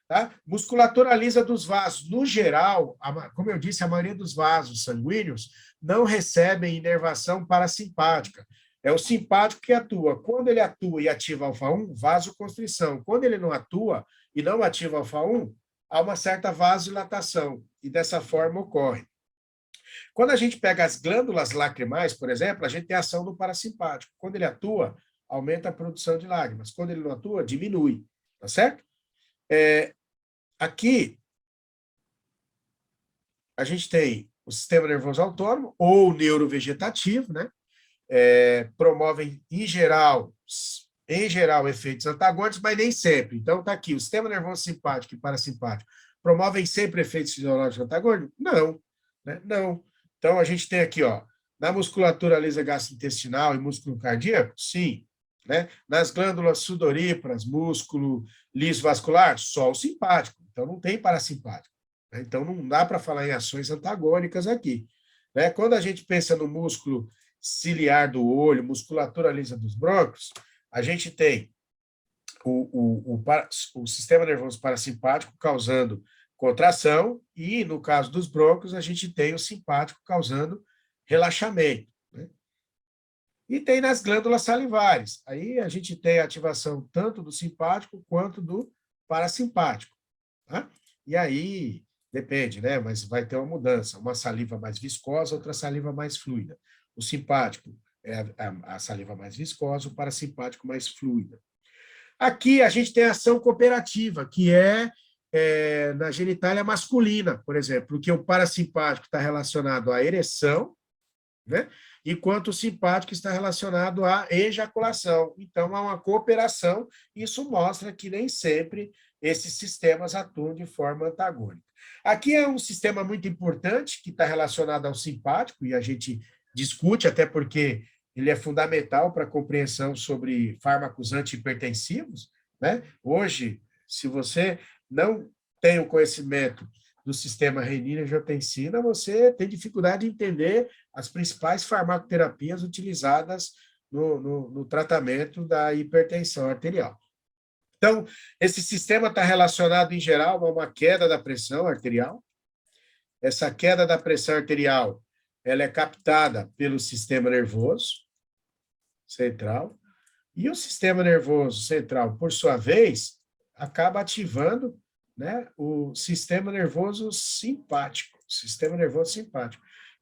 Tá? Musculatura lisa dos vasos. No geral, como eu disse, a maioria dos vasos sanguíneos não recebem inervação parasimpática. É o simpático que atua. Quando ele atua e ativa alfa-1, vasoconstrição. Quando ele não atua e não ativa alfa-1, há uma certa vasodilatação, e dessa forma ocorre. Quando a gente pega as glândulas lacrimais, por exemplo, a gente tem ação no parasimpático. Quando ele atua, aumenta a produção de lágrimas. Quando ele não atua, diminui. Tá certo? Aqui, a gente tem o sistema nervoso autônomo, ou neurovegetativo, né? Promovem, em geral, efeitos antagônicos, mas nem sempre. Então, está aqui, o sistema nervoso simpático e parasimpático promovem sempre efeitos fisiológicos antagônicos? Não, né? Não. Então, a gente tem aqui, ó, na musculatura lisa gastrointestinal e músculo cardíaco, sim. Né? Nas glândulas sudoríparas, músculo liso vascular, só o simpático. Então, não tem parasimpático. Né? Então, não dá para falar em ações antagônicas aqui. Né? Quando a gente pensa no músculo ciliar do olho, musculatura lisa dos brônquios, a gente tem o sistema nervoso parasimpático causando contração e, no caso dos brônquios, a gente tem o simpático causando relaxamento. Né? E tem nas glândulas salivares. Aí a gente tem a ativação tanto do simpático quanto do parasimpático. Tá? E aí, depende, né? Mas vai ter uma mudança. Uma saliva mais viscosa, outra saliva mais fluida. O simpático é a saliva mais viscosa, o parasimpático mais fluida. Aqui a gente tem a ação cooperativa, que é na genitália masculina, por exemplo, porque o parasimpático está relacionado à ereção, né? Enquanto o simpático está relacionado à ejaculação. Então, há uma cooperação, isso mostra que nem sempre esses sistemas atuam de forma antagônica. Aqui é um sistema muito importante, que está relacionado ao simpático, e a gente discute, até porque ele é fundamental para a compreensão sobre fármacos antihipertensivos. Né? Hoje, se você não tem o conhecimento do sistema renina-angiotensina, você tem dificuldade de entender as principais farmacoterapias utilizadas no tratamento da hipertensão arterial. Então, esse sistema está relacionado, em geral, a uma queda da pressão arterial. Essa queda da pressão arterial ela é captada pelo sistema nervoso central, e o sistema nervoso central, por sua vez, acaba ativando, né, o sistema nervoso simpático.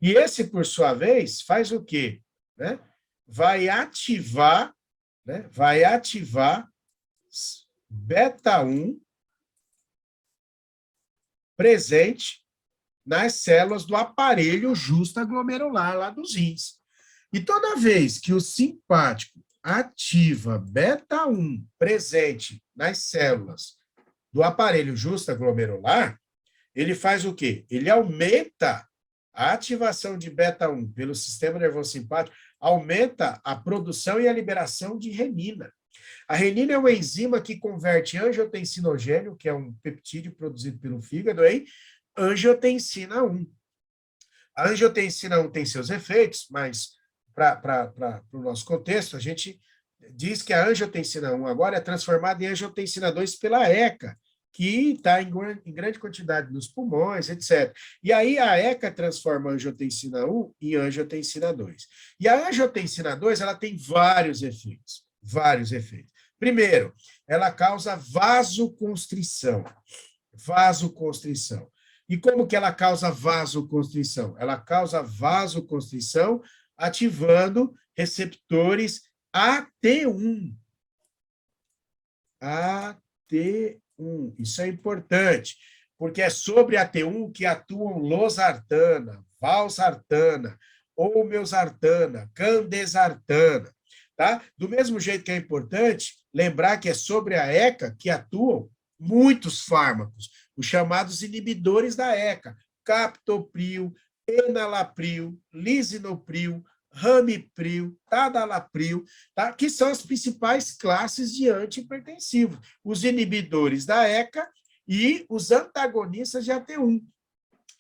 E esse, por sua vez, faz o quê? Né? Vai ativar beta-1 presente nas células do aparelho justaglomerular lá dos rins. E toda vez que o simpático ativa beta-1 presente nas células do aparelho justaglomerular, ele faz o quê? Ele aumenta a ativação de beta-1 pelo sistema nervoso simpático, aumenta a produção e a liberação de renina. A renina é uma enzima que converte angiotensinogênio, que é um peptídeo produzido pelo fígado, em angiotensina 1. A angiotensina 1 tem seus efeitos, mas para o nosso contexto, a gente diz que a angiotensina 1 agora é transformada em angiotensina 2 pela ECA, que está em grande quantidade nos pulmões, etc. E aí a ECA transforma a angiotensina 1 em angiotensina 2. E a angiotensina 2 ela tem vários efeitos. Primeiro, ela causa vasoconstrição. E como que ela causa vasoconstrição? Ela causa vasoconstrição ativando receptores AT1. Isso é importante, porque é sobre AT1 que atuam losartana, valsartana, olmesartana, candesartana. Tá? Do mesmo jeito que é importante lembrar que é sobre a ECA que atuam muitos fármacos, os chamados inibidores da ECA, captopril, enalapril, lisinopril, ramipril, tadalapril, tá? Que são as principais classes de antihipertensivos, os inibidores da ECA e os antagonistas de AT1,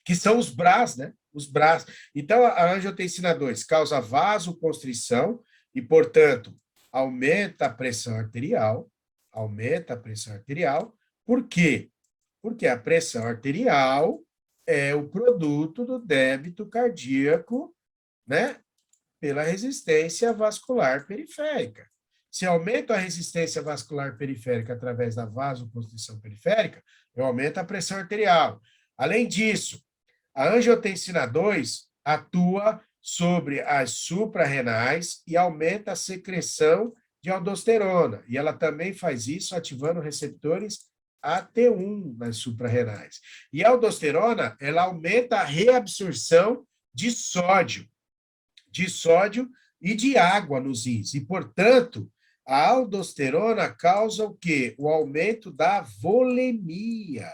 que são os BRAs, né? Os BRAs. Então, a angiotensina 2 causa vasoconstrição e, portanto, aumenta a pressão arterial. Por quê? Porque a pressão arterial é o produto do débito cardíaco, né, pela resistência vascular periférica. Se aumento a resistência vascular periférica através da vasoconstrição periférica, eu aumento a pressão arterial. Além disso, a angiotensina 2 atua sobre as suprarrenais e aumenta a secreção de aldosterona. E ela também faz isso ativando receptores AT1 nas suprarrenais. E a aldosterona, ela aumenta a reabsorção de sódio e de água nos rins. E, portanto, a aldosterona causa o quê? O aumento da volemia.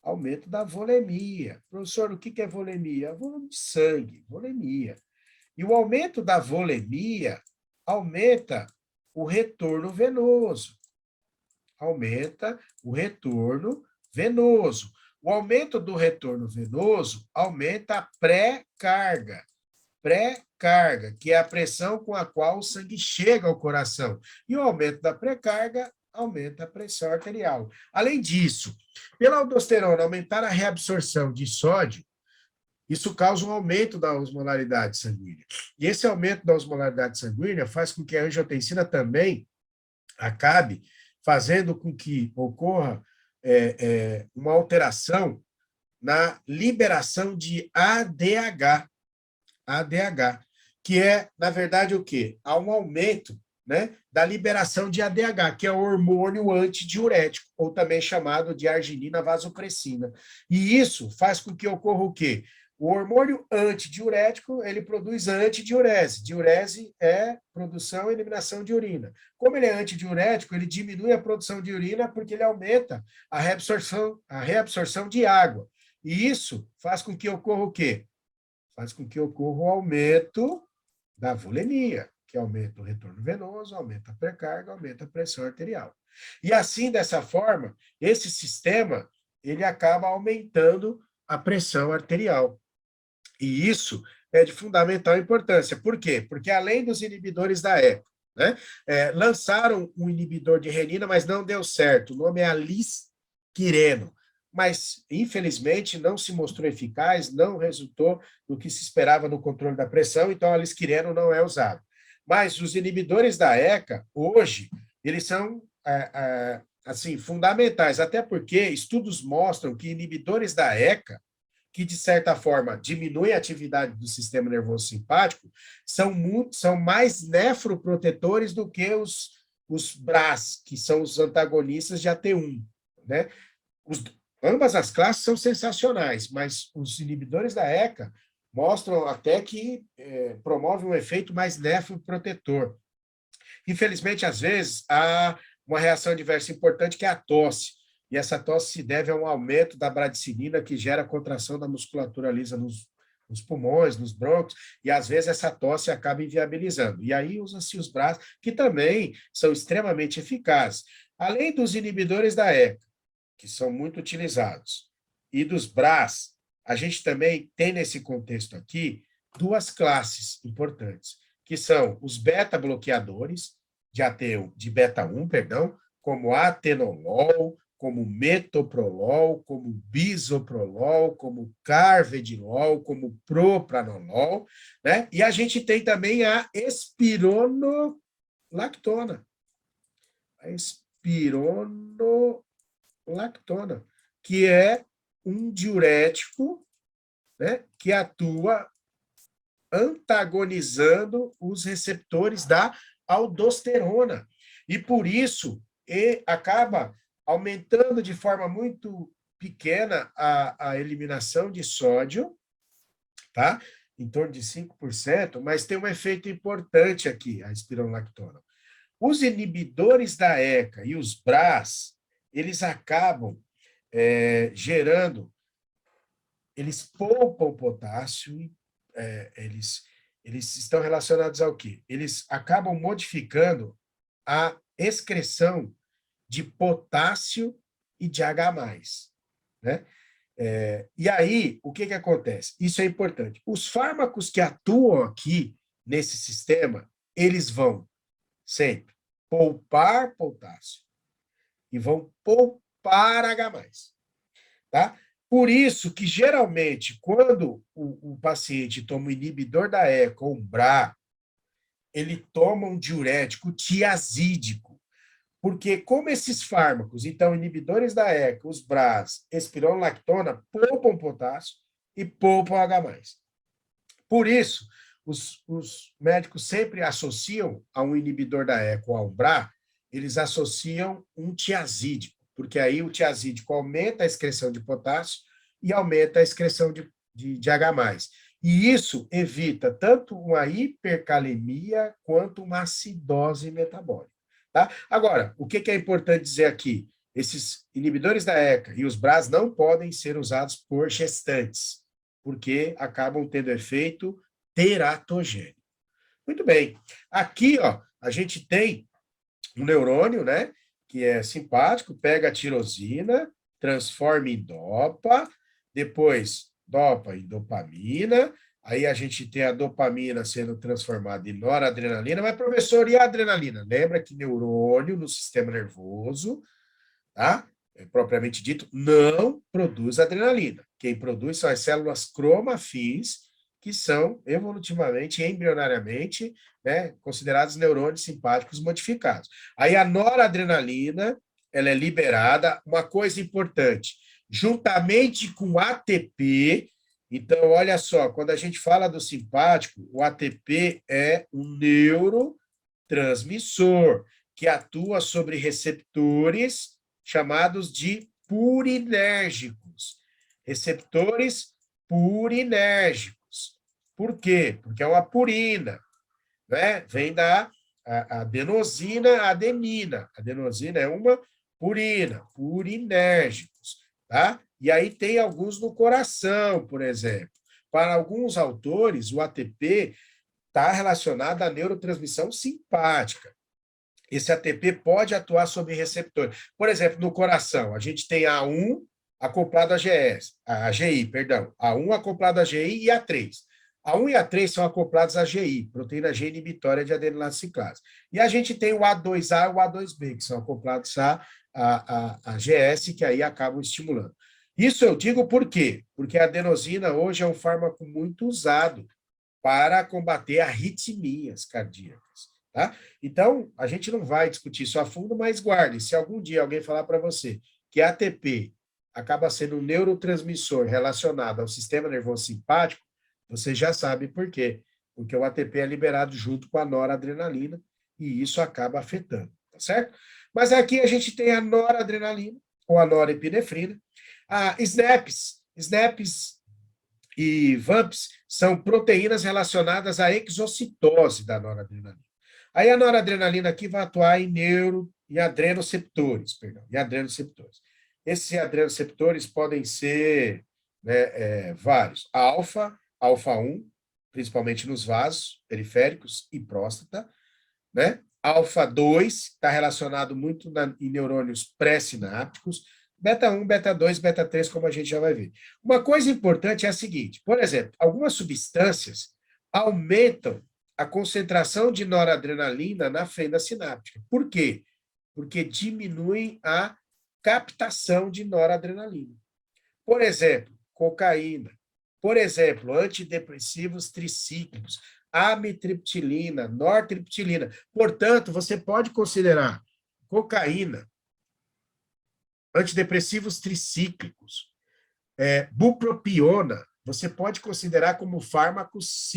Aumento da volemia. Professor, o que é volemia? Volume de sangue, volemia. E o aumento da volemia aumenta o retorno venoso. Aumenta o retorno venoso. O aumento do retorno venoso aumenta a pré-carga. Pré-carga, que é a pressão com a qual o sangue chega ao coração. E o aumento da pré-carga aumenta a pressão arterial. Além disso, pela aldosterona aumentar a reabsorção de sódio, isso causa um aumento da osmolaridade sanguínea. E esse aumento da osmolaridade sanguínea faz com que a angiotensina também acabe fazendo com que ocorra uma alteração na liberação de ADH, que é, na verdade, o quê? Há um aumento, né, da liberação de ADH, que é o hormônio antidiurético, ou também chamado de arginina vasopressina. E isso faz com que ocorra o quê? O hormônio antidiurético, ele produz antidiurese. Diurese é produção e eliminação de urina. Como ele é antidiurético, ele diminui a produção de urina porque ele aumenta a reabsorção de água. E isso faz com que ocorra o quê? Faz com que ocorra o aumento da volemia, que aumenta o retorno venoso, aumenta a pré-carga, aumenta a pressão arterial. E assim, dessa forma, esse sistema, ele acaba aumentando a pressão arterial. E isso é de fundamental importância. Por quê? Porque além dos inibidores da ECA, né, lançaram um inibidor de renina, mas não deu certo. O nome é alisquireno. Mas, infelizmente, não se mostrou eficaz, não resultou no que se esperava no controle da pressão, então a alisquireno não é usado. Mas os inibidores da ECA, hoje, eles são assim, fundamentais, até porque estudos mostram que inibidores da ECA, que, de certa forma, diminuem a atividade do sistema nervoso simpático, são mais nefroprotetores do que os BRAS, que são os antagonistas de AT1. Né? Ambas as classes são sensacionais, mas os inibidores da ECA mostram até que promovem um efeito mais nefroprotetor. Infelizmente, às vezes, há uma reação adversa importante, que é a tosse. E essa tosse se deve a um aumento da bradicinina, que gera contração da musculatura lisa nos pulmões, nos brônquios, e às vezes essa tosse acaba inviabilizando. E aí usa-se os BRAS, que também são extremamente eficazes. Além dos inibidores da ECA, que são muito utilizados, e dos BRAS, a gente também tem nesse contexto aqui duas classes importantes, que são os beta-bloqueadores de beta-1, perdão, como atenolol, como metoprolol, como bisoprolol, como carvedilol, como propranolol, né? E a gente tem também a espironolactona. A espironolactona, que é um diurético, né, que atua antagonizando os receptores da aldosterona. E por isso acaba aumentando de forma muito pequena a eliminação de sódio, tá? Em torno de 5%, mas tem um efeito importante aqui, a espironolactona. Os inibidores da ECA e os BRAS, eles acabam eles poupam potássio, eles estão relacionados ao quê? Eles acabam modificando a excreção de potássio e de H+, né? E aí, o que acontece? Isso é importante. Os fármacos que atuam aqui nesse sistema, eles vão sempre poupar potássio e vão poupar H+. tá? Por isso que, geralmente, quando o paciente toma um inibidor da ECA ou um BRA, ele toma um diurético tiazídico, porque como esses fármacos, então, inibidores da ECA, os BRAs, espironolactona, poupam potássio e poupam H+. Por isso, os médicos sempre associam a um inibidor da ECA ou ao BRA, eles associam um tiazídico, porque aí o tiazídico aumenta a excreção de potássio e aumenta a excreção de H+. E isso evita tanto uma hipercalemia quanto uma acidose metabólica. Tá? Agora, o que é importante dizer aqui? Esses inibidores da ECA e os BRAs não podem ser usados por gestantes, porque acabam tendo efeito teratogênico. Muito bem. Aqui, ó, a gente tem um neurônio, né, que é simpático, pega a tirosina, transforma em dopa, depois dopa em dopamina, aí a gente tem a dopamina sendo transformada em noradrenalina, mas, professor, e a adrenalina? Lembra que neurônio no sistema nervoso, tá? Propriamente dito, não produz adrenalina. Quem produz são as células cromafins, que são evolutivamente, embrionariamente, né, considerados neurônios simpáticos modificados. Aí a noradrenalina, ela é liberada, uma coisa importante, juntamente com o ATP. Então, olha só, quando a gente fala do simpático, o ATP é um neurotransmissor que atua sobre receptores chamados de purinérgicos. Receptores purinérgicos. Por quê? Porque é uma purina, né? Vem da adenosina, adenina. Adenosina é uma purina, purinérgicos, tá? E aí tem alguns no coração, por exemplo. Para alguns autores, o ATP está relacionado à neurotransmissão simpática. Esse ATP pode atuar sobre receptor. Por exemplo, no coração, a gente tem A1 acoplado a GI, perdão. A1 acoplado a GI e A3. A1 e A3 são acoplados a GI, proteína G inibitória de adenylato ciclase. E a gente tem o A2A e o A2B, que são acoplados a GS, que aí acabam estimulando. Isso eu digo por quê? Porque a adenosina hoje é um fármaco muito usado para combater arritmias cardíacas. Tá? Então, a gente não vai discutir isso a fundo, mas guarde, se algum dia alguém falar para você que ATP acaba sendo um neurotransmissor relacionado ao sistema nervoso simpático, você já sabe por quê. Porque o ATP é liberado junto com a noradrenalina e isso acaba afetando, tá certo? Mas aqui a gente tem a noradrenalina, ou a norepinefrina, a SNAPs e VAMPs são proteínas relacionadas à exocitose da noradrenalina. Aí a noradrenalina aqui vai atuar em adrenoceptores, perdão, em adrenoceptores. Esses adrenoceptores podem ser, né, vários. Alfa 1, principalmente nos vasos periféricos e próstata, né? Alfa 2 está relacionado muito em neurônios pré-sinápticos, beta 1, beta 2, beta 3, como a gente já vai ver. Uma coisa importante é a seguinte, por exemplo, algumas substâncias aumentam a concentração de noradrenalina na fenda sináptica. Por quê? Porque diminuem a captação de noradrenalina. Por exemplo, cocaína. Por exemplo, antidepressivos tricíclicos, amitriptilina, nortriptilina. Portanto, você pode considerar cocaína, antidepressivos tricíclicos, bupropiona, você pode considerar como fármacos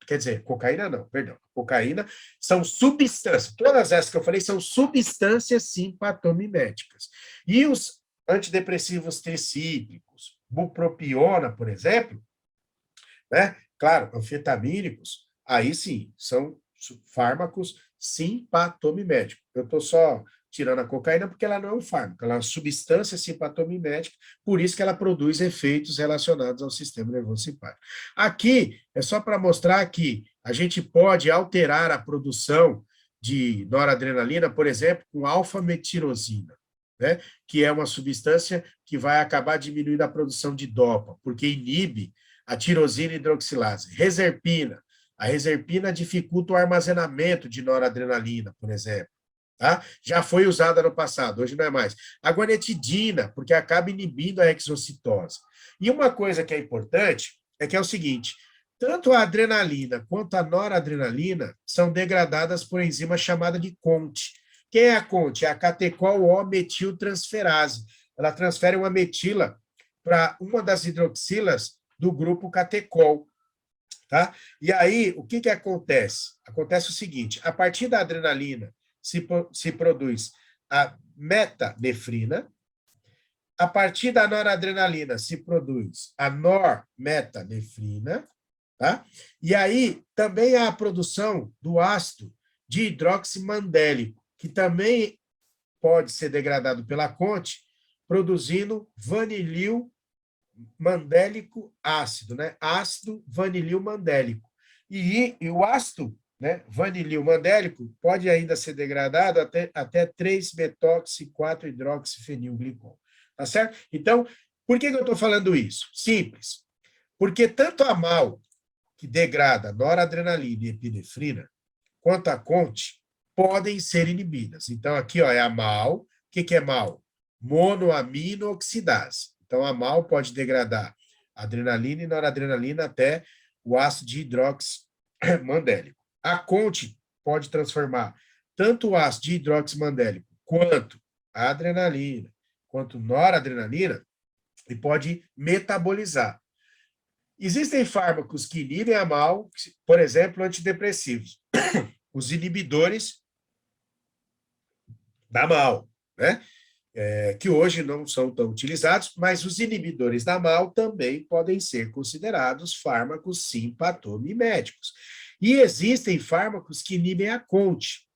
quer dizer, cocaína não, perdão. Cocaína são substâncias, todas essas que eu falei são substâncias simpatomiméticas. E os antidepressivos tricíclicos, bupropiona, por exemplo, né? Claro, anfetamínicos, aí sim, são fármacos simpatomiméticos. Eu estou só tirando a cocaína porque ela não é um fármaco, ela é uma substância simpatomimética, por isso que ela produz efeitos relacionados ao sistema nervoso simpático. Aqui é só para mostrar que a gente pode alterar a produção de noradrenalina, por exemplo, com alfa-metirosina, né? Que é uma substância que vai acabar diminuindo a produção de dopa, porque inibe a tirosina hidroxilase. Reserpina. A reserpina dificulta o armazenamento de noradrenalina, por exemplo. tá? Já foi usada no passado, hoje não é mais. A guanetidina, porque acaba inibindo a exocitose. E uma coisa que é importante é que é o seguinte, tanto a adrenalina quanto a noradrenalina são degradadas por enzima chamada de CONT. Quem é a CONT? É a catecol-O-metiltransferase. Ela transfere uma metila para uma das hidroxilas do grupo catecol. Tá? E aí, o que acontece? Acontece o seguinte, a partir da adrenalina se produz a metanefrina, a partir da noradrenalina se produz a normetanefrina, tá? E aí também há a produção do ácido de hidroximandélico, que também pode ser degradado pela CONT, produzindo vanilil mandélico ácido, né? Ácido vanilil mandélico. E o ácido, né, vanilil mandélico pode ainda ser degradado até 3-metoxi-4-hidroxifenilglicol. Tá certo? Então, por que eu estou falando isso? Simples. Porque tanto a MAL, que degrada noradrenalina e epinefrina, quanto a CONT, podem ser inibidas. Então, aqui ó, é a MAL. O que é MAL? Monoamino oxidase. Então, a MAL pode degradar adrenalina e noradrenalina até o ácido de hidroximandélico. A CONT pode transformar tanto o ácido de hidroximandélico quanto a adrenalina, quanto noradrenalina, e pode metabolizar. Existem fármacos que inibem a MAL, por exemplo, antidepressivos. Os inibidores da MAL, né? Que hoje não são tão utilizados, mas os inibidores da MAL também podem ser considerados fármacos simpatomiméticos. E existem fármacos que inibem a CONT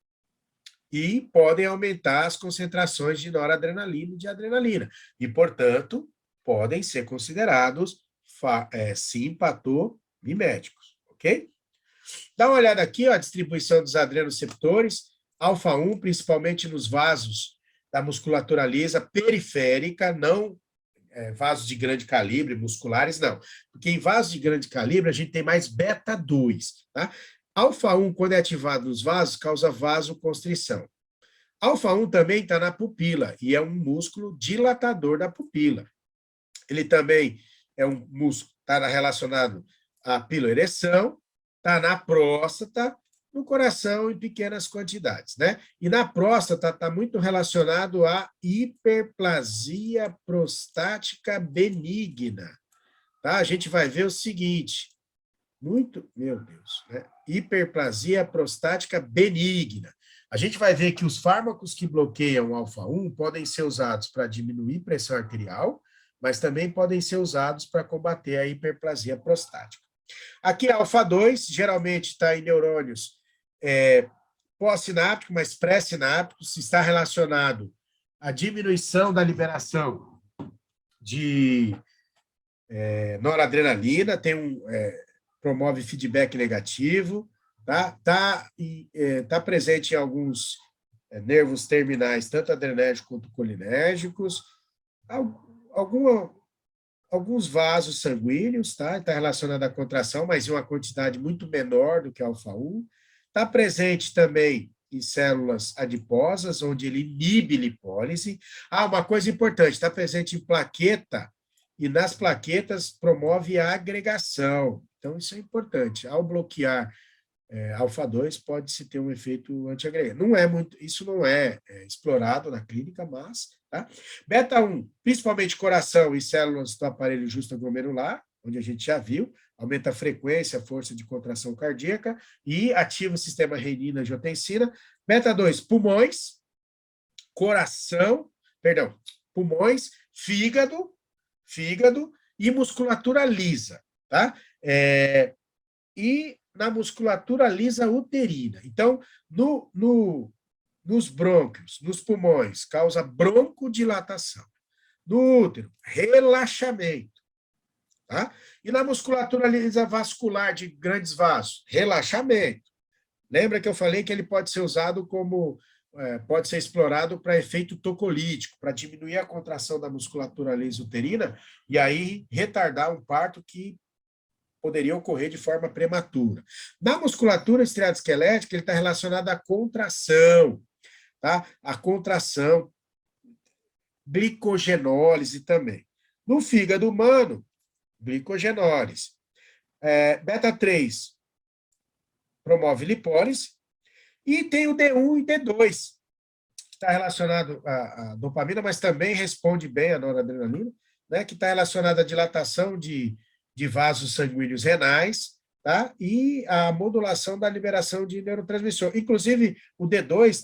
e podem aumentar as concentrações de noradrenalina e de adrenalina, e, portanto, podem ser considerados simpatomiméticos, ok? Dá uma olhada aqui, ó, a distribuição dos adrenoceptores, alfa-1, principalmente nos vasos da musculatura lisa periférica, não vasos de grande calibre, musculares, não. Porque em vasos de grande calibre, a gente tem mais beta-2, tá? Alfa-1, quando é ativado nos vasos, causa vasoconstrição. Alfa-1 também está na pupila, e é um músculo dilatador da pupila. Ele também é um músculo, está relacionado à piloereção, está na próstata, no coração em pequenas quantidades, né? E na próstata está muito relacionado à hiperplasia prostática benigna, tá? A gente vai ver o seguinte, meu Deus, né? Hiperplasia prostática benigna. A gente vai ver que os fármacos que bloqueiam o alfa-1 podem ser usados para diminuir pressão arterial, mas também podem ser usados para combater a hiperplasia prostática. Aqui, alfa-2, geralmente está em neurônios pós-sinápticos, mas pré-sinápticos, está relacionado à diminuição da liberação de noradrenalina, promove feedback negativo, tá presente em alguns nervos terminais, tanto adrenérgicos quanto colinérgicos, alguns vasos sanguíneos, tá? Está relacionado à contração, mas em uma quantidade muito menor do que a alfa-1. Está presente também em células adiposas, onde ele inibe lipólise. Uma coisa importante, está presente em plaqueta, e nas plaquetas promove a agregação. Então, isso é importante. Ao bloquear alfa-2, pode-se ter um efeito antiagregante. Isso não é explorado na clínica, mas... Tá? Beta-1, principalmente coração e células do aparelho justoglomerular, onde a gente já viu, aumenta a frequência, a força de contração cardíaca e ativa o sistema renina-angiotensina. Beta-2, pulmões, pulmões, fígado e musculatura lisa, tá? E na musculatura lisa uterina. Então, nos brônquios, nos pulmões, causa broncodilatação. No útero, relaxamento. Tá? E na musculatura lisa vascular de grandes vasos, relaxamento. Lembra que eu falei que ele pode ser usado pode ser explorado para efeito tocolítico, para diminuir a contração da musculatura lisa uterina e aí retardar um parto que poderia ocorrer de forma prematura. Na musculatura estriado-esquelética, ele está relacionado à contração. tá? A contração, glicogenólise também. No fígado humano, glicogenólise. Beta 3 promove lipólise, e tem o D1 e D2, que está relacionado à dopamina, mas também responde bem à noradrenalina, né, que está relacionado à dilatação de vasos sanguíneos renais, tá? E a modulação da liberação de neurotransmissor. Inclusive, o D2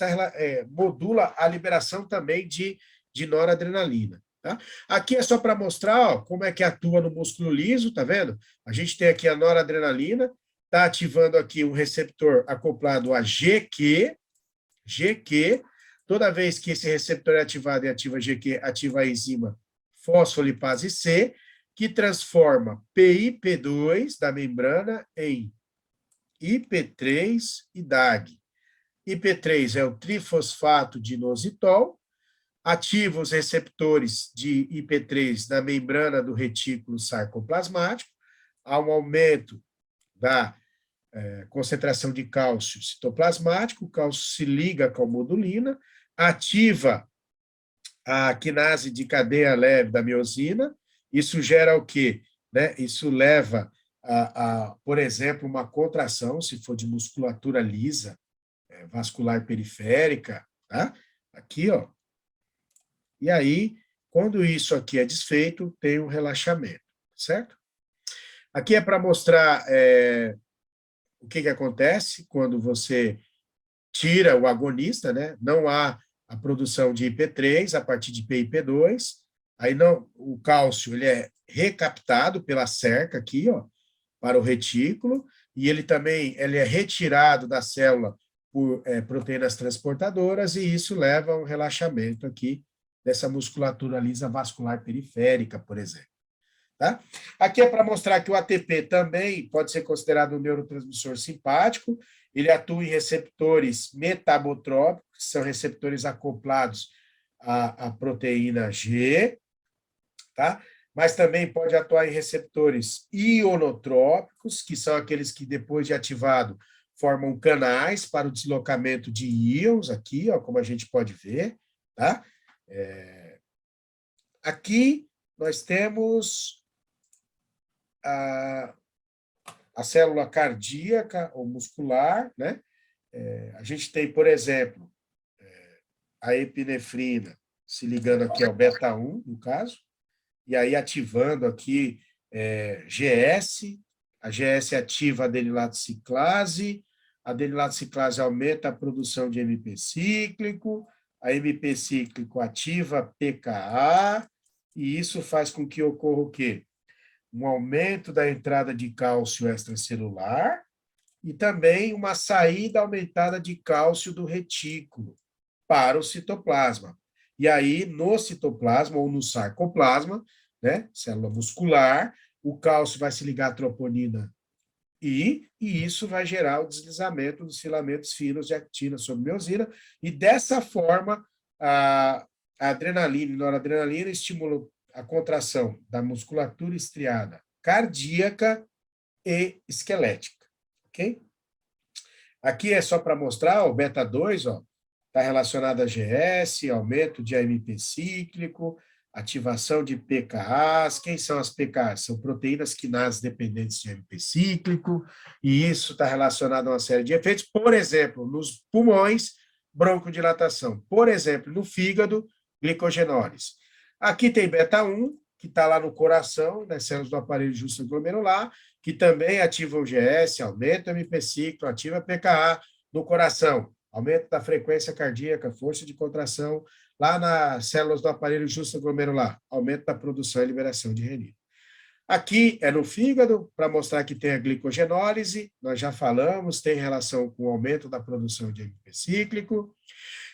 modula a liberação também de noradrenalina. Tá? Aqui é só para mostrar como é que atua no músculo liso, tá vendo? A gente tem aqui a noradrenalina, está ativando aqui um receptor acoplado a GQ. Toda vez que esse receptor é ativado e ativa GQ, ativa a enzima fosfolipase C, que transforma PIP2 da membrana em IP3 e DAG. IP3 é o trifosfato de inositol, ativa os receptores de IP3 na membrana do retículo sarcoplasmático, há um aumento da concentração de cálcio citoplasmático, o cálcio se liga com a modulina, ativa a quinase de cadeia leve da miosina, isso gera o quê? Né? Isso leva por exemplo, uma contração, se for de musculatura lisa, vascular periférica, tá? Aqui, ó. E aí, quando isso aqui é desfeito, tem um relaxamento, certo? Aqui é para mostrar o que acontece quando você tira o agonista, né? Não há a produção de IP3 a partir de PIP2, aí não, o cálcio ele é recaptado pela cerca aqui, ó, para o retículo, e ele também é retirado da célula por proteínas transportadoras, e isso leva a um relaxamento aqui dessa musculatura lisa vascular periférica, por exemplo. Tá? Aqui é para mostrar que o ATP também pode ser considerado um neurotransmissor simpático, ele atua em receptores metabotrópicos, que são receptores acoplados à proteína G, tá? Mas também pode atuar em receptores ionotrópicos, que são aqueles que, depois de ativado, formam canais para o deslocamento de íons, aqui, ó, como a gente pode ver, tá? Aqui nós temos a célula cardíaca ou muscular, né? A gente tem, por exemplo, a epinefrina se ligando aqui ao beta-1, no caso, e aí ativando aqui GS, a GS ativa a adenilatociclase, a adenilatociclase aumenta a produção de MP cíclico, a MP cíclico ativa PKA, e isso faz com que ocorra o quê? Um aumento da entrada de cálcio extracelular e também uma saída aumentada de cálcio do retículo para o citoplasma. E aí, no citoplasma ou no sarcoplasma, né, célula muscular, o cálcio vai se ligar à troponina I, e isso vai gerar o deslizamento dos filamentos finos de actina sobre miosina, e dessa forma, a adrenalina e noradrenalina estimulam a contração da musculatura estriada cardíaca e esquelética, ok? Aqui é só para mostrar, o beta-2, ó, está relacionado a GS, aumento de AMP cíclico, ativação de PKAs. Quem são as PKAs? São proteínas quinases dependentes de AMP cíclico, e isso está relacionado a uma série de efeitos, por exemplo, nos pulmões, broncodilatação, por exemplo, no fígado, glicogenólise. Aqui tem beta-1, que está lá no coração, nas células do aparelho justo-glomerular, que também ativa o GS, aumenta o MP ciclo, ativa a PKA no coração, aumento da frequência cardíaca, força de contração, lá nas células do aparelho justo-glomerular, aumento da produção e liberação de renina. Aqui é no fígado, para mostrar que tem a glicogenólise, nós já falamos, tem relação com o aumento da produção de MP cíclico.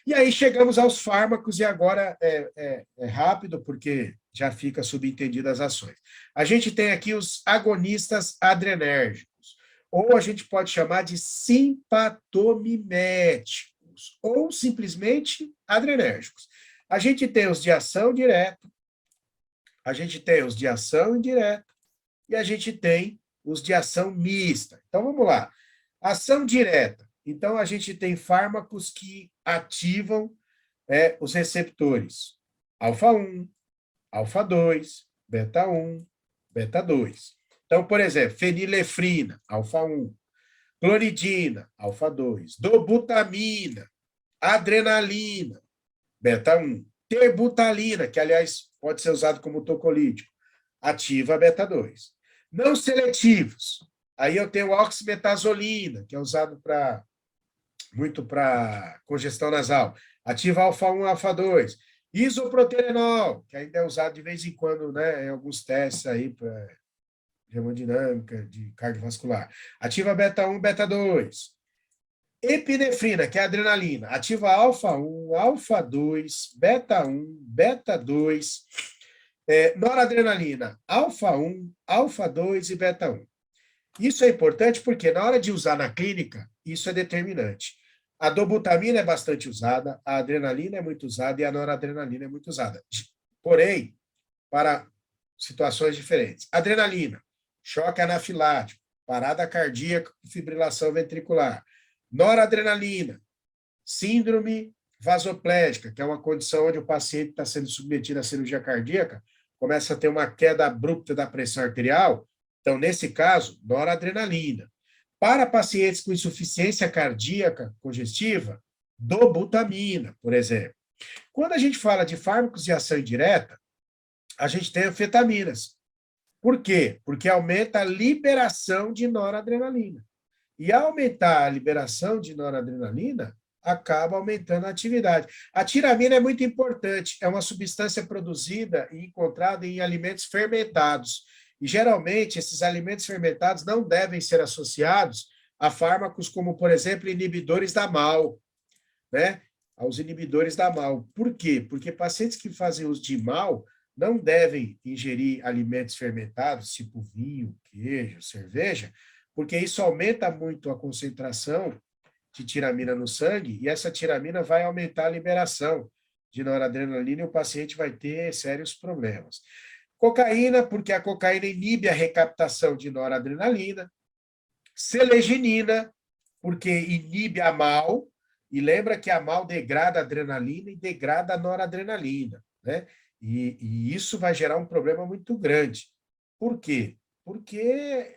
E aí chegamos aos fármacos, e agora é rápido, porque já fica subentendido as ações. A gente tem aqui os agonistas adrenérgicos, ou a gente pode chamar de simpatomiméticos, ou simplesmente adrenérgicos. A gente tem os de ação direta, a gente tem os de ação indireta, e a gente tem os de ação mista. Então, vamos lá. Ação direta. Então, a gente tem fármacos que ativam os receptores alfa-1, alfa-2, beta-1, beta-2. Então, por exemplo, fenilefrina, alfa-1, clonidina, alfa-2, dobutamina, adrenalina, beta-1, terbutalina, que, aliás, pode ser usado como tocolítico, ativa beta-2. Não seletivos. Aí eu tenho oximetazolina, que é usado muito para congestão nasal. Ativa alfa-1, alfa-2. Isoproterenol, que ainda é usado de vez em quando, né, em alguns testes aí para hemodinâmica, de cardiovascular. Ativa beta-1, beta-2. Epinefrina, que é a adrenalina. Ativa alfa-1, alfa-2, beta-1, beta-2. Noradrenalina, alfa-1, alfa-2 e beta-1. Isso é importante porque, na hora de usar na clínica, isso é determinante. A dobutamina é bastante usada, a adrenalina é muito usada e a noradrenalina é muito usada. Porém, para situações diferentes. Adrenalina, choque anafilático, parada cardíaca com fibrilação ventricular. Noradrenalina, síndrome vasoplégica, que é uma condição onde o paciente está sendo submetido à cirurgia cardíaca, começa a ter uma queda abrupta da pressão arterial. Então, nesse caso, noradrenalina. Para pacientes com insuficiência cardíaca congestiva, dobutamina, por exemplo. Quando a gente fala de fármacos de ação indireta, a gente tem anfetaminas. Por quê? Porque aumenta a liberação de noradrenalina. E ao aumentar a liberação de noradrenalina, acaba aumentando a atividade. A tiramina é muito importante, é uma substância produzida e encontrada em alimentos fermentados. E, geralmente, esses alimentos fermentados não devem ser associados a fármacos como, por exemplo, inibidores da MAO, né? Aos inibidores da MAO. Por quê? Porque pacientes que fazem uso de MAO não devem ingerir alimentos fermentados, tipo vinho, queijo, cerveja, porque isso aumenta muito a concentração de tiramina no sangue, e essa tiramina vai aumentar a liberação de noradrenalina e o paciente vai ter sérios problemas. Cocaína, porque a cocaína inibe a recaptação de noradrenalina. Seleginina, porque inibe a MAO, e lembra que a MAO degrada a adrenalina e degrada a noradrenalina, né? E isso vai gerar um problema muito grande. Por quê? Porque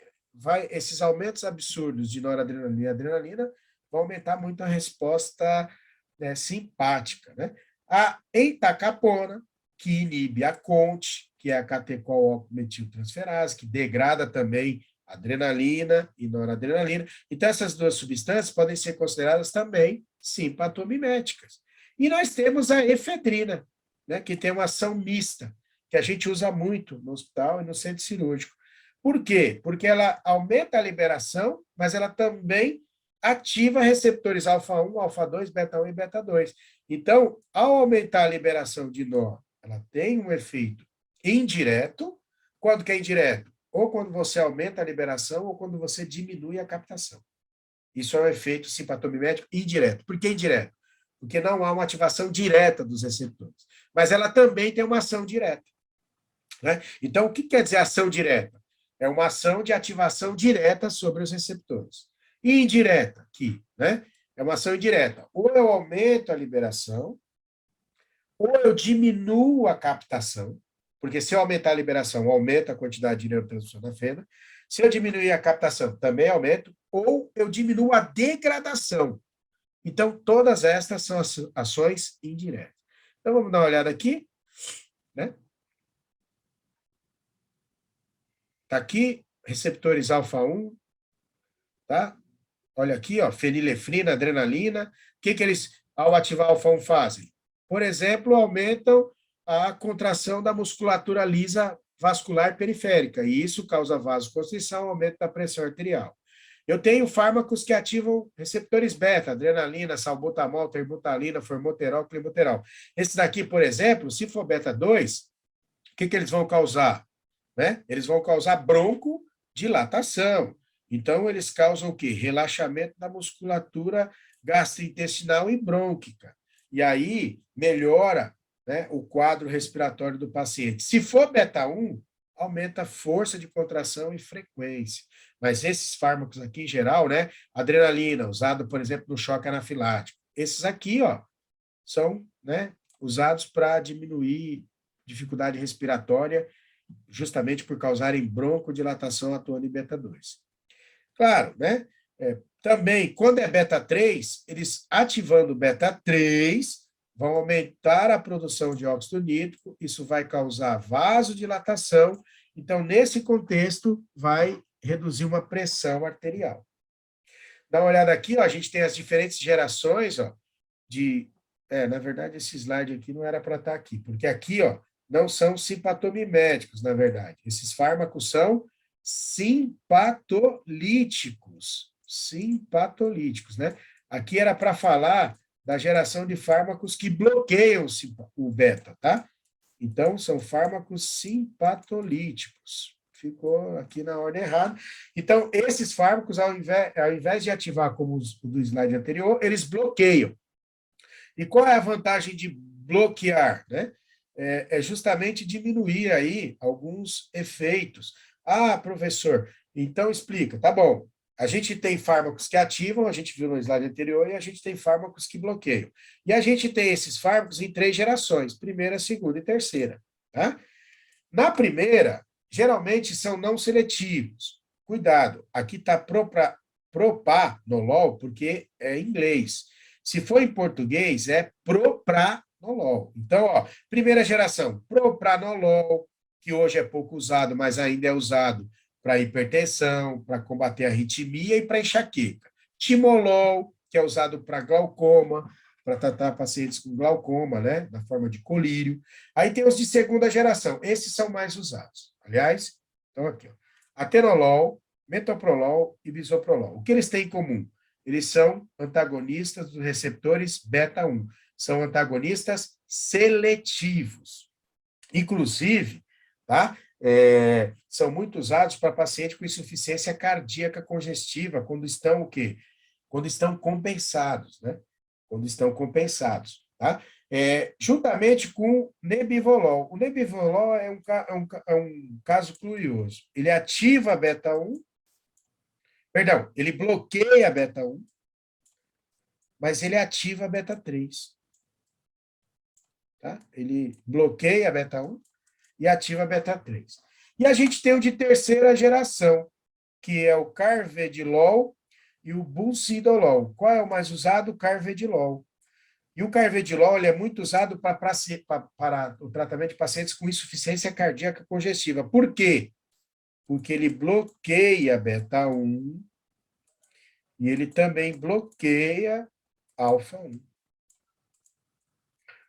esses aumentos absurdos de noradrenalina e adrenalina vão aumentar muito a resposta, né, simpática, né? A entacapona, que inibe a CONT, que é a catecol-metiltransferase, que degrada também adrenalina e noradrenalina. Então, essas duas substâncias podem ser consideradas também simpatomiméticas. E nós temos a efedrina, né, que tem uma ação mista, que a gente usa muito no hospital e no centro cirúrgico. Por quê? Porque ela aumenta a liberação, mas ela também ativa receptores alfa-1, alfa-2, beta-1 e beta-2. Então, ao aumentar a liberação de nó, ela tem um efeito indireto. Quando que é indireto? Ou quando você aumenta a liberação ou quando você diminui a captação. Isso é um efeito simpatomimético indireto. Por que indireto? Porque não há uma ativação direta dos receptores. Mas ela também tem uma ação direta, né? Então, o que quer dizer ação direta? É uma ação de ativação direta sobre os receptores. E indireta, aqui, né? É uma ação indireta. Ou eu aumento a liberação, ou eu diminuo a captação, porque se eu aumentar a liberação, aumenta a quantidade de neurotransmissor da fenda. Se eu diminuir a captação, também aumento, ou eu diminuo a degradação. Então, todas estas são ações indiretas. Então, vamos dar uma olhada aqui, né? Está aqui, receptores alfa-1, tá? Olha aqui, ó, fenilefrina, adrenalina. O que eles, ao ativar alfa-1, fazem? Por exemplo, aumentam a contração da musculatura lisa vascular periférica, e isso causa vasoconstrição, aumento da pressão arterial. Eu tenho fármacos que ativam receptores beta, adrenalina, salbutamol, terbutalina, formoterol, clibuterol. Esse daqui, por exemplo, se for beta-2, o que eles vão causar? Né? Eles vão causar broncodilatação. Então, eles causam o quê? Relaxamento da musculatura gastrointestinal e brônquica. E aí, melhora, né, o quadro respiratório do paciente. Se for beta-1, aumenta a força de contração e frequência. Mas esses fármacos aqui, em geral, né, adrenalina, usado, por exemplo, no choque anafilático, esses aqui, ó, são, né, usados para diminuir dificuldade respiratória, justamente por causarem broncodilatação atuando em beta-2. Claro, né? Também, quando é beta-3, eles ativando beta-3 vão aumentar a produção de óxido nítrico, isso vai causar vasodilatação, então, nesse contexto, vai reduzir uma pressão arterial. Dá uma olhada aqui, ó, a gente tem as diferentes gerações, ó, na verdade, esse slide aqui não era para estar aqui, porque aqui, ó, não são simpatomiméticos, na verdade. Esses fármacos são simpatolíticos, né? Aqui era para falar da geração de fármacos que bloqueiam o beta, tá? Então, são fármacos simpatolíticos. Ficou aqui na ordem errada. Então, esses fármacos, ao invés de ativar como os do slide anterior, eles bloqueiam. E qual é a vantagem de bloquear, né? É justamente diminuir aí alguns efeitos. Ah, professor, então explica. Tá bom, a gente tem fármacos que ativam, a gente viu no slide anterior, e a gente tem fármacos que bloqueiam. E a gente tem esses fármacos em 3 gerações, primeira, segunda e terceira. Tá? Na primeira, geralmente são não seletivos. Cuidado, aqui está propranolol, porque é em inglês. Se for em português, é propranolol. Então, ó, primeira geração, propranolol, que hoje é pouco usado, mas ainda é usado para hipertensão, para combater a arritmia e para enxaqueca. Timolol, que é usado para glaucoma, para tratar pacientes com glaucoma, né, na forma de colírio. Aí tem os de segunda geração, esses são mais usados. Aliás, então aqui, ó, atenolol, metoprolol e bisoprolol. O que eles têm em comum? Eles são antagonistas dos receptores beta-1. São antagonistas seletivos. Inclusive, tá? São muito usados para paciente com insuficiência cardíaca congestiva, quando estão o quê? Quando estão compensados, né? Quando estão compensados, tá? Juntamente com nebivolol. O nebivolol é um caso curioso. Ele ativa a beta-1, perdão, ele bloqueia a beta-1, mas ele ativa a beta-3. Tá? Ele bloqueia a beta-1 e ativa a beta-3. E a gente tem o de terceira geração, que é o carvedilol e o bulcidolol. Qual é o mais usado? O carvedilol. E o carvedilol ele é muito usado para o tratamento de pacientes com insuficiência cardíaca congestiva. Por quê? Porque ele bloqueia beta-1 e ele também bloqueia alfa-1.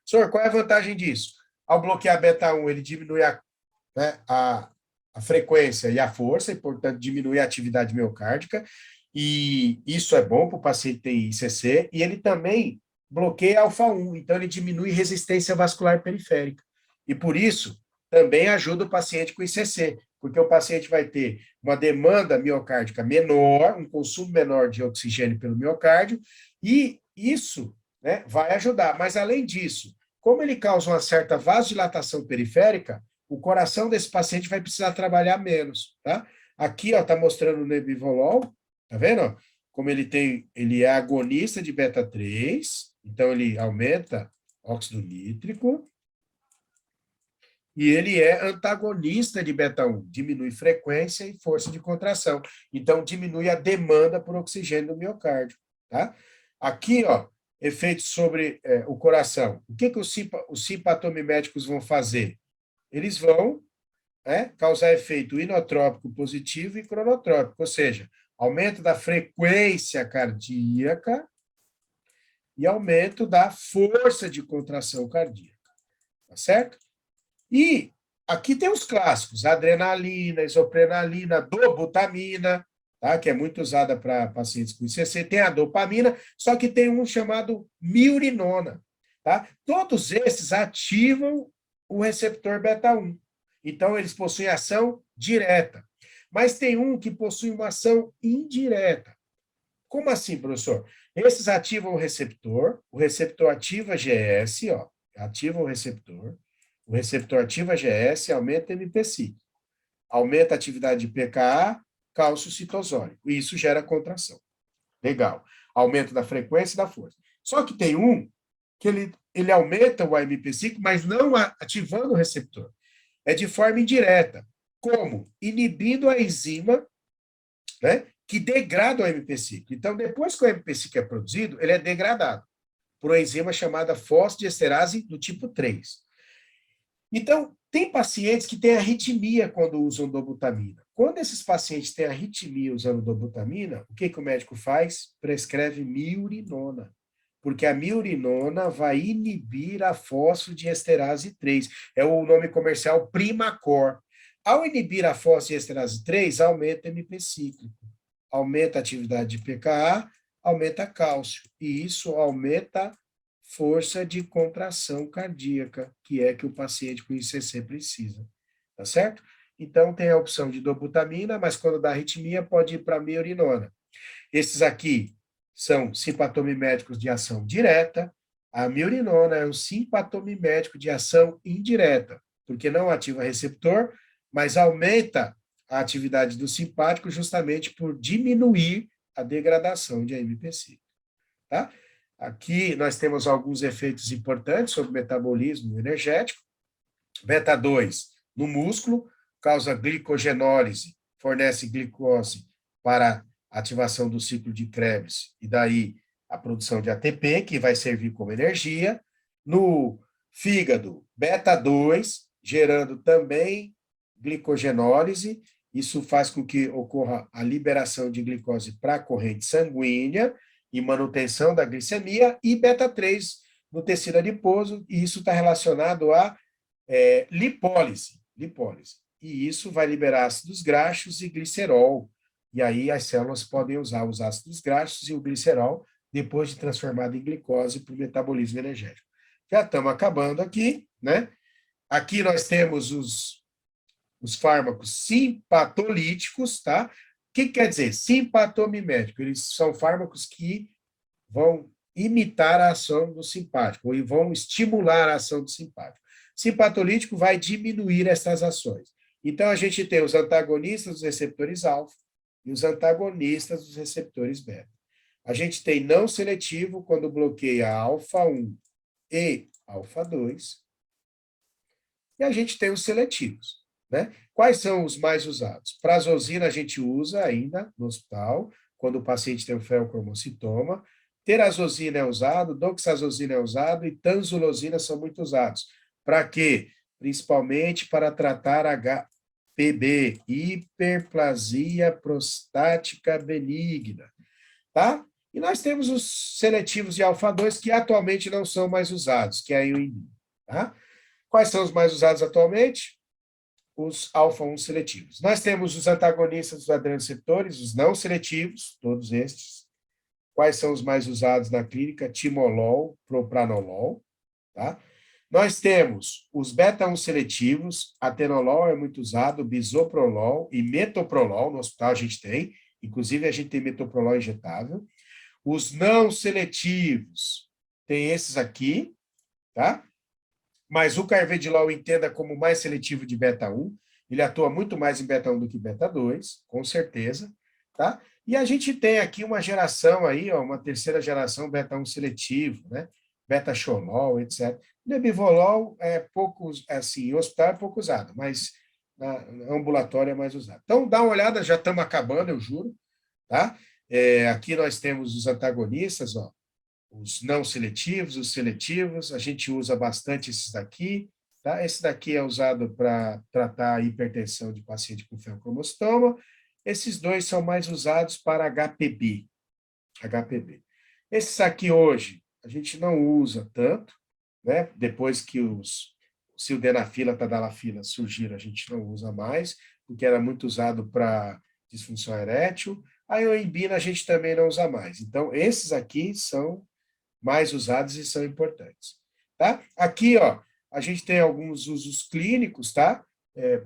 Senhor, qual é a vantagem disso? Ao bloquear beta-1, ele diminui a frequência e a força, e, portanto, diminui a atividade miocárdica, e isso é bom para o paciente ter ICC, e ele também bloqueia alfa-1, então ele diminui resistência vascular periférica. E, por isso, também ajuda o paciente com ICC, porque o paciente vai ter uma demanda miocárdica menor, um consumo menor de oxigênio pelo miocárdio, e isso, né, vai ajudar. Mas, além disso, como ele causa uma certa vasodilatação periférica, o coração desse paciente vai precisar trabalhar menos, tá? Aqui, ó, tá mostrando o nebivolol, tá vendo? Como ele é agonista de beta-3, então ele aumenta óxido nítrico, e ele é antagonista de beta-1, diminui frequência e força de contração, então diminui a demanda por oxigênio do miocárdio, tá? Aqui, ó, efeitos sobre o coração. O que os simpatomiméticos vão fazer? Eles vão causar efeito inotrópico positivo e cronotrópico, ou seja, aumento da frequência cardíaca e aumento da força de contração cardíaca, tá certo? E aqui tem os clássicos, adrenalina, isoprenalina, dobutamina, tá? Que é muito usada para pacientes com ICC, tem a dopamina, só que tem um chamado miurinona, tá? Todos esses ativam o receptor beta-1, então eles possuem ação direta, mas tem um que possui uma ação indireta. Como assim, professor? Esses ativam o receptor ativa a GS, ó, ativa o receptor ativa a GS e aumenta o MPC. Aumenta a atividade de pKa, cálcio citosólico. E isso gera contração. Legal. Aumento da frequência e da força. Só que tem um que ele aumenta o AMP cíclico, mas não ativando o receptor. É de forma indireta. Como? Inibindo a enzima, né, que degrada o AMP cíclico. Então, depois que o AMP cíclico é produzido, ele é degradado por uma enzima chamada fosfodiesterase do tipo 3. Então, tem pacientes que têm arritmia quando usam dobutamina. Quando esses pacientes têm arritmia usando dobutamina, o que o médico faz? Prescreve miurinona, porque a miurinona vai inibir a fosfodiesterase 3. É o nome comercial Primacor. Ao inibir a fosfodiesterase 3, aumenta o MP cíclico, aumenta a atividade de pKa, aumenta cálcio, e isso aumenta força de contração cardíaca, que é que o paciente com ICC precisa, tá certo? Então, tem a opção de dobutamina, mas quando dá arritmia, pode ir para miurinona. Esses aqui são simpatomiméticos de ação direta, a miurinona é um simpatomimético de ação indireta, porque não ativa receptor, mas aumenta a atividade do simpático justamente por diminuir a degradação de AMP5, tá? Aqui nós temos alguns efeitos importantes sobre o metabolismo energético. Beta-2 no músculo, causa glicogenólise, fornece glicose para ativação do ciclo de Krebs, e daí a produção de ATP, que vai servir como energia. No fígado, beta-2, gerando também glicogenólise, isso faz com que ocorra a liberação de glicose para a corrente sanguínea e manutenção da glicemia, e beta-3 no tecido adiposo, e isso está relacionado a lipólise. E isso vai liberar ácidos graxos e glicerol. E aí as células podem usar os ácidos graxos e o glicerol depois de transformado em glicose para o metabolismo energético. Já estamos acabando aqui, né? Aqui nós temos os fármacos simpatolíticos, tá? O que quer dizer? Simpatomimético. Eles são fármacos que vão imitar a ação do simpático, ou vão estimular a ação do simpático. Simpatolítico vai diminuir essas ações. Então, a gente tem os antagonistas dos receptores alfa e os antagonistas dos receptores beta. A gente tem não seletivo quando bloqueia alfa-1 e alfa-2. E a gente tem os seletivos, né? Quais são os mais usados? Prazosina a gente usa ainda no hospital, quando o paciente tem um feocromocitoma. Terazosina é usado, doxazosina é usado e tanzulosina são muito usados. Para quê? Principalmente para tratar HPB, hiperplasia prostática benigna, tá? E nós temos os seletivos de alfa-2 que atualmente não são mais usados, que é a IUIN, tá? Quais são os mais usados atualmente? Os alfa-1 seletivos. Nós temos os antagonistas dos adrenoreceptores, os não seletivos, todos estes. Quais são os mais usados na clínica? Timolol, propranolol, tá? Nós temos os beta-1 seletivos, atenolol é muito usado, bisoprolol e metoprolol, no hospital a gente tem, inclusive a gente tem metoprolol injetável. Os não seletivos, tem esses aqui, tá? Mas o carvedilol entenda como mais seletivo de beta-1, ele atua muito mais em beta-1 do que beta-2, com certeza, tá? E a gente tem aqui uma geração aí, ó, uma terceira geração beta-1 seletivo, né? Beta-xolol, etc. Nebivolol é pouco, assim, em hospital é pouco usado, mas na ambulatório é mais usado. Então, dá uma olhada, já estamos acabando, eu juro, tá? Aqui nós temos os antagonistas, ó, os não seletivos, os seletivos, a gente usa bastante esses daqui, tá? Esse daqui é usado para tratar a hipertensão de paciente com feocromocitoma. Esses dois são mais usados para HPB. Esses aqui hoje a gente não usa tanto, né? Depois que os sildenafila, tadalafila surgiram, a gente não usa mais, porque era muito usado para disfunção erétil. A ioimbina a gente também não usa mais. Então, esses aqui são mais usados e são importantes, tá? Aqui, ó, a gente tem alguns usos clínicos, tá?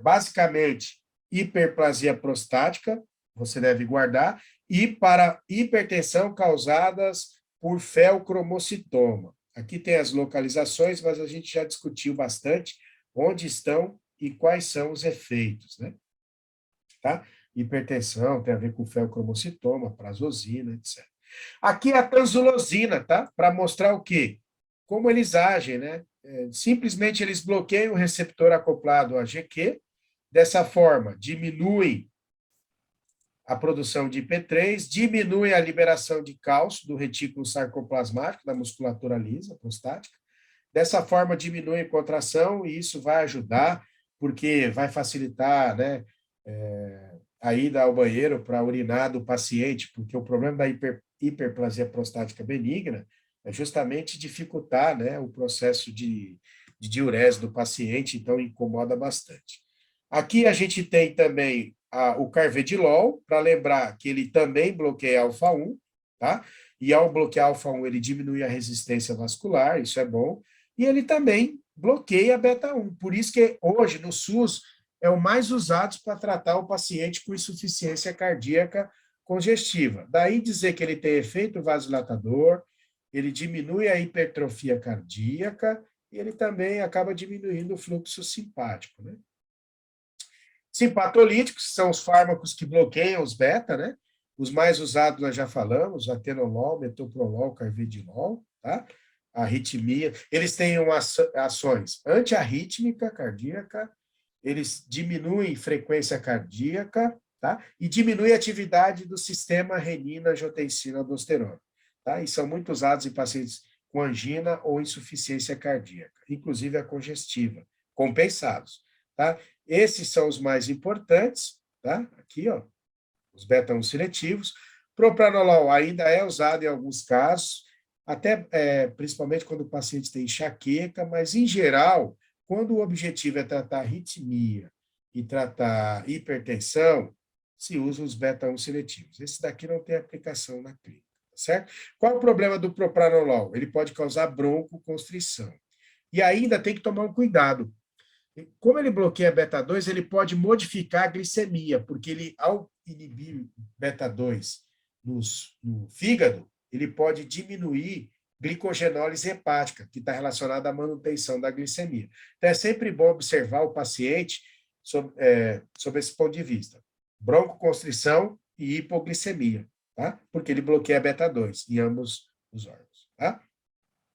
Basicamente, hiperplasia prostática, você deve guardar, e para hipertensão causadas por feocromocitoma. Aqui tem as localizações, mas a gente já discutiu bastante onde estão e quais são os efeitos, né? tá? Hipertensão tem a ver com feocromocitoma, prazosina, etc. Aqui é a tanzulosina, tá? Para mostrar o quê? Como eles agem, né? Simplesmente eles bloqueiam o receptor acoplado a GQ, dessa forma, diminui a produção de IP3, diminui a liberação de cálcio do retículo sarcoplasmático, da musculatura lisa, prostática. Dessa forma, diminui a contração e isso vai ajudar, porque vai facilitar, né, a ida ao banheiro para urinar do paciente, porque o problema da hiperplasia prostática benigna é justamente dificultar, né, o processo de diurese do paciente, então incomoda bastante. Aqui a gente tem também o carvedilol, para lembrar que ele também bloqueia alfa-1, tá? E ao bloquear alfa-1, ele diminui a resistência vascular, isso é bom, e ele também bloqueia beta-1. Por isso que hoje, no SUS, é o mais usado para tratar o paciente com insuficiência cardíaca congestiva. Daí dizer que ele tem efeito vasodilatador, ele diminui a hipertrofia cardíaca e ele também acaba diminuindo o fluxo simpático, né? Simpatolíticos são os fármacos que bloqueiam os beta, né? Os mais usados nós já falamos, atenolol, metoprolol, carvedilol, tá? Arritmia. Eles têm ações antiarrítmica cardíaca, eles diminuem frequência cardíaca, tá? E diminuem a atividade do sistema renina-angiotensina-aldosterona, tá? E são muito usados em pacientes com angina ou insuficiência cardíaca, inclusive a congestiva, compensados, tá? Esses são os mais importantes, tá? Aqui, ó, os beta-1 seletivos. Propranolol ainda é usado em alguns casos, até principalmente quando o paciente tem enxaqueca, mas em geral, quando o objetivo é tratar arritmia e tratar hipertensão, se usa os beta-1 seletivos. Esse daqui não tem aplicação na clínica, tá certo? Qual é o problema do propranolol? Ele pode causar broncoconstrição. E ainda tem que tomar um cuidado. Como ele bloqueia beta-2, ele pode modificar a glicemia, porque ele, ao inibir beta-2 no fígado, ele pode diminuir glicogenólise hepática, que está relacionada à manutenção da glicemia. Então, é sempre bom observar o paciente sob esse ponto de vista. Broncoconstrição e hipoglicemia, tá? Porque ele bloqueia beta-2 em ambos os órgãos, tá?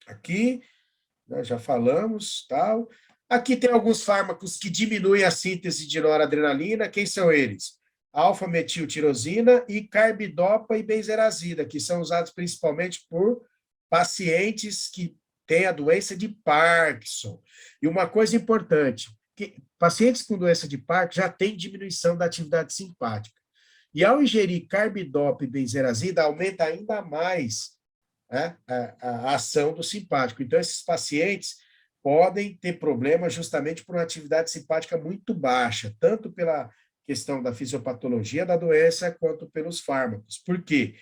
Aqui, nós já falamos, tal. Aqui tem alguns fármacos que diminuem a síntese de noradrenalina. Quem são eles? Alfa-metiltirosina e carbidopa e benzerazida, que são usados principalmente por pacientes que têm a doença de Parkinson. E uma coisa importante, que pacientes com doença de Parkinson já têm diminuição da atividade simpática. E ao ingerir carbidopa e benzerazida, aumenta ainda mais, né, a ação do simpático. Então, esses pacientes podem ter problemas justamente por uma atividade simpática muito baixa, tanto pela questão da fisiopatologia da doença, quanto pelos fármacos. Por quê?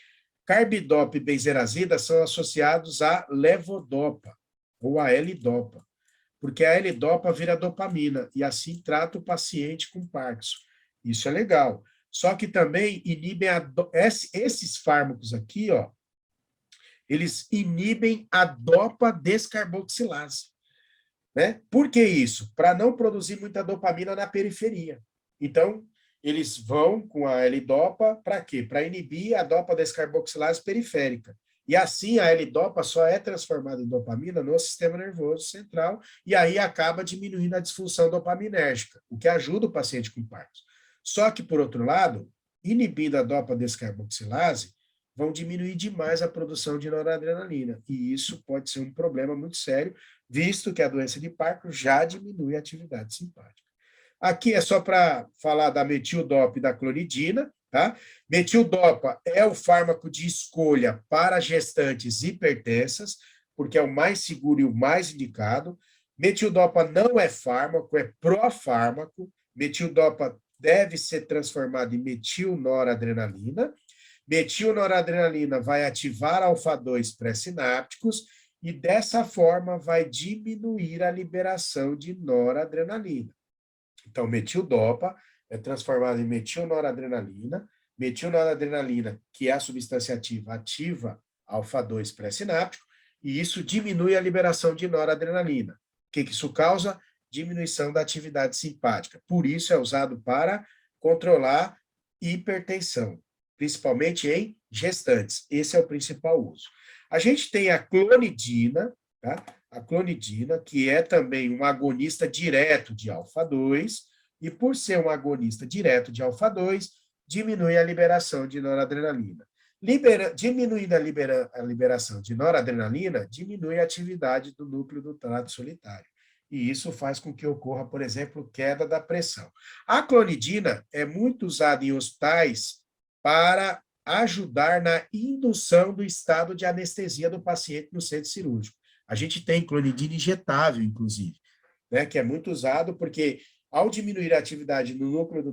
Carbidopa e benzerazida são associados a levodopa, ou a L-dopa, porque a L-dopa vira dopamina, e assim trata o paciente com Parkinson. Isso é legal. Só que também inibem esses fármacos aqui, ó, eles inibem a dopa descarboxilase. Né? Por que isso? Para não produzir muita dopamina na periferia. Então, eles vão com a L-dopa para quê? Para inibir a dopa descarboxilase periférica. E assim, a L-dopa só é transformada em dopamina no sistema nervoso central e aí acaba diminuindo a disfunção dopaminérgica, o que ajuda o paciente com Parkinson. Só que, por outro lado, inibindo a dopa descarboxilase, vão diminuir demais a produção de noradrenalina. E isso pode ser um problema muito sério, visto que a doença de Parkinson já diminui a atividade simpática. Aqui é só para falar da metildopa e da clonidina, tá? Metildopa é o fármaco de escolha para gestantes hipertensas, porque é o mais seguro e o mais indicado. Metildopa não é fármaco, é profármaco. Metildopa deve ser transformado em metilnoradrenalina. Metilnoradrenalina vai ativar alfa-2 pré-sinápticos e, dessa forma, vai diminuir a liberação de noradrenalina. Então, metildopa é transformado em metilnoradrenalina. Metilnoradrenalina, que é a substância ativa, ativa alfa-2 pré-sináptico, e isso diminui a liberação de noradrenalina. O que isso causa? Diminuição da atividade simpática. Por isso, é usado para controlar hipertensão, principalmente em gestantes. Esse é o principal uso. A gente tem a clonidina, tá? A clonidina, que é também um agonista direto de alfa-2, e por ser um agonista direto de alfa-2, diminui a liberação de noradrenalina. Diminuindo a liberação de noradrenalina, diminui a atividade do núcleo do trato solitário. E isso faz com que ocorra, por exemplo, queda da pressão. A clonidina é muito usada em hospitais para ajudar na indução do estado de anestesia do paciente no centro cirúrgico. A gente tem clonidina injetável, inclusive, né, que é muito usado porque, ao diminuir a atividade no núcleo do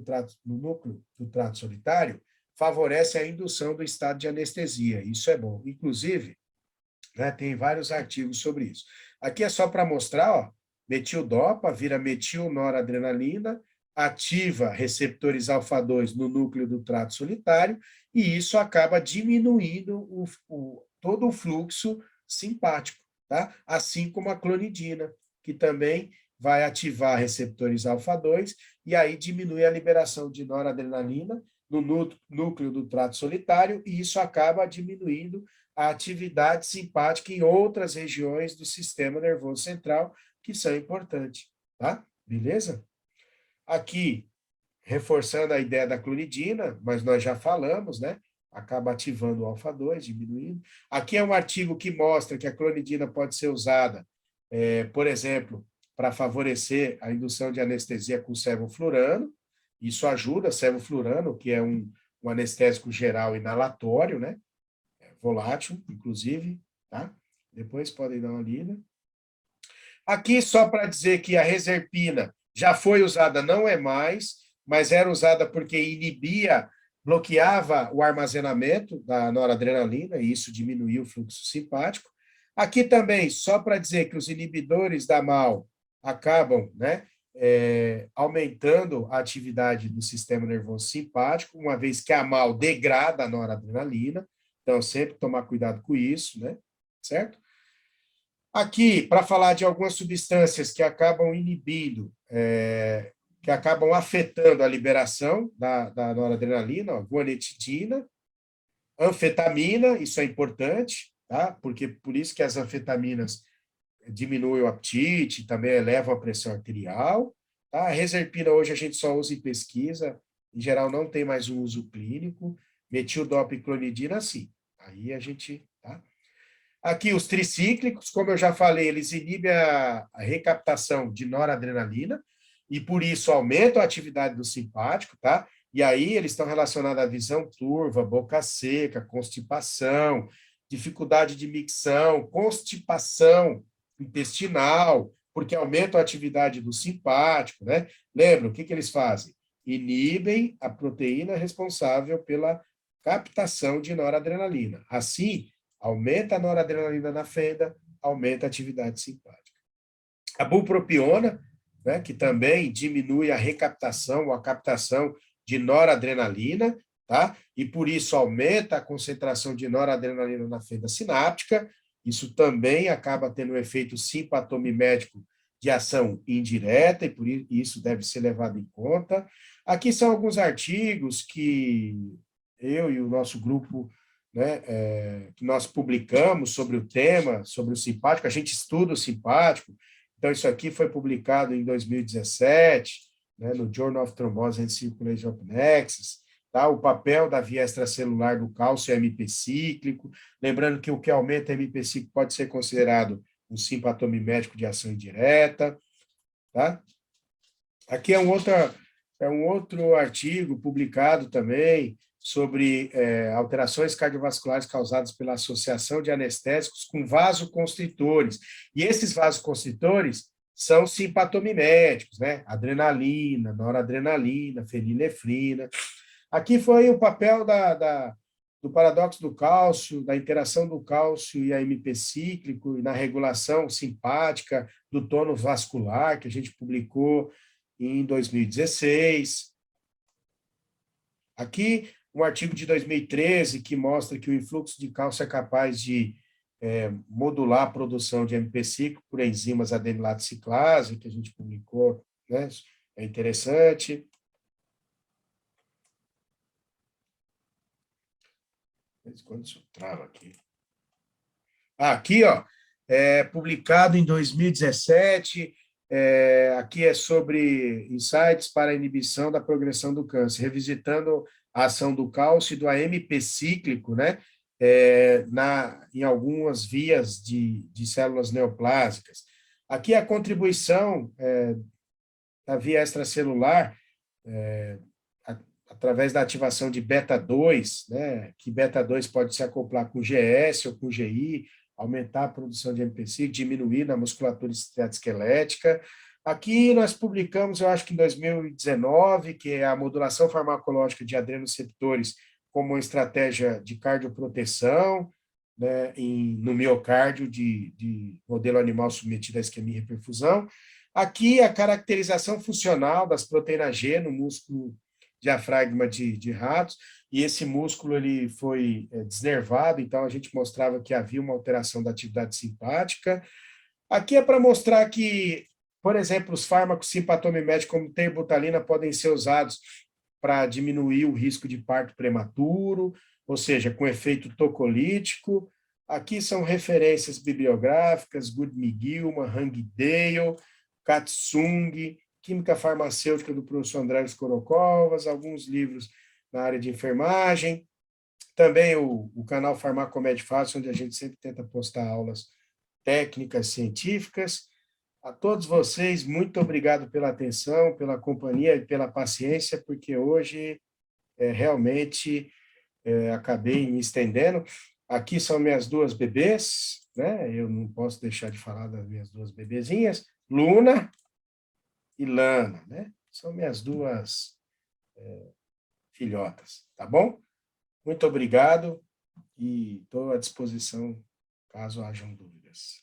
trato solitário, favorece a indução do estado de anestesia. Isso é bom. Inclusive, né, tem vários artigos sobre isso. Aqui é só para mostrar, ó, metildopa vira metilnoradrenalina, ativa receptores alfa-2 no núcleo do trato solitário, e isso acaba diminuindo todo o fluxo simpático, tá? Assim como a clonidina, que também vai ativar receptores alfa-2, e aí diminui a liberação de noradrenalina no núcleo do trato solitário, e isso acaba diminuindo a atividade simpática em outras regiões do sistema nervoso central, que são importantes, tá? Beleza? Aqui, reforçando a ideia da clonidina, mas nós já falamos, né? Acaba ativando o alfa-2, diminuindo. Aqui é um artigo que mostra que a clonidina pode ser usada, por exemplo, para favorecer a indução de anestesia com sevoflurano. Isso ajuda, sevoflurano, que é um anestésico geral inalatório, né? Volátil, inclusive, tá? Depois podem dar uma lida. Aqui, só para dizer que a reserpina já foi usada, não é mais, mas era usada porque bloqueava o armazenamento da noradrenalina, e isso diminuiu o fluxo simpático. Aqui também, só para dizer que os inibidores da MAO acabam, né, aumentando a atividade do sistema nervoso simpático, uma vez que a MAO degrada a noradrenalina, então sempre tomar cuidado com isso, né, certo? Aqui, para falar de algumas substâncias que acabam inibindo, que acabam afetando a liberação da noradrenalina, ó, guanetidina, anfetamina, isso é importante, tá? Porque por isso que as anfetaminas diminuem o apetite, também elevam a pressão arterial. Tá? A reserpina hoje a gente só usa em pesquisa, em geral não tem mais um uso clínico. Metildopa e clonidina, sim. Aí a gente... Tá? Aqui os tricíclicos, como eu já falei, eles inibem a recaptação de noradrenalina e por isso aumentam a atividade do simpático, tá? E aí eles estão relacionados à visão turva, boca seca, constipação, dificuldade de micção, constipação intestinal, porque aumentam a atividade do simpático, né? Lembra, o que eles fazem? Inibem a proteína responsável pela captação de noradrenalina. Assim, aumenta a noradrenalina na fenda, aumenta a atividade simpática. A bupropiona, né, que também diminui a recaptação ou a captação de noradrenalina, tá? E por isso aumenta a concentração de noradrenalina na fenda sináptica. Isso também acaba tendo um efeito simpatomimético de ação indireta, e por isso deve ser levado em conta. Aqui são alguns artigos que eu e o nosso grupo, né, que nós publicamos sobre o tema, sobre o simpático, a gente estuda o simpático, então isso aqui foi publicado em 2017, né, no Journal of Thrombose and Circulation of Nexus, tá? O papel da via extracelular do cálcio é MP cíclico, lembrando que o que aumenta MP cíclico pode ser considerado um simpatomimético de ação indireta, tá? Aqui é um outro artigo publicado também, sobre alterações cardiovasculares causadas pela associação de anestésicos com vasoconstritores. E esses vasoconstritores são simpatomiméticos, né? Adrenalina, noradrenalina, fenilefrina. Aqui foi o papel do paradoxo do cálcio, da interação do cálcio e a MP cíclico, e na regulação simpática do tônus vascular, que a gente publicou em 2016. Aqui, um artigo de 2013 que mostra que o influxo de cálcio é capaz de modular a produção de MP cíclico por enzimas adenilato ciclase, que a gente publicou, né? É interessante. De vez em quando isso trava aqui. Aqui, ó, publicado em 2017, aqui é sobre insights para a inibição da progressão do câncer, revisitando a ação do cálcio e do AMP cíclico, né, em algumas vias de células neoplásicas. Aqui a contribuição da via extracelular, através da ativação de beta-2, né, que beta-2 pode se acoplar com GS ou com GI, aumentar a produção de MPC, diminuir na musculatura esquelética. Aqui nós publicamos, eu acho que em 2019, que é a modulação farmacológica de adrenoceptores como uma estratégia de cardioproteção, né, no miocárdio de modelo animal submetido à isquemia e reperfusão. Aqui a caracterização funcional das proteínas G no músculo diafragma de ratos, e esse músculo ele foi desnervado, então a gente mostrava que havia uma alteração da atividade simpática. Aqui é para mostrar que, por exemplo, os fármacos simpatomiméticos como terbutalina podem ser usados para diminuir o risco de parto prematuro, ou seja, com efeito tocolítico. Aqui são referências bibliográficas, Good-McGill, Hangdale, Katsung, Química Farmacêutica do professor André Skorokovas, alguns livros na área de enfermagem, também o canal Farmacomed Fácil, onde a gente sempre tenta postar aulas técnicas científicas. A todos vocês, muito obrigado pela atenção, pela companhia e pela paciência, porque hoje realmente acabei me estendendo. Aqui são minhas duas bebês, né? Eu não posso deixar de falar das minhas duas bebezinhas, Luna e Lana, né? São minhas duas filhotas, tá bom? Muito obrigado e estou à disposição caso hajam dúvidas.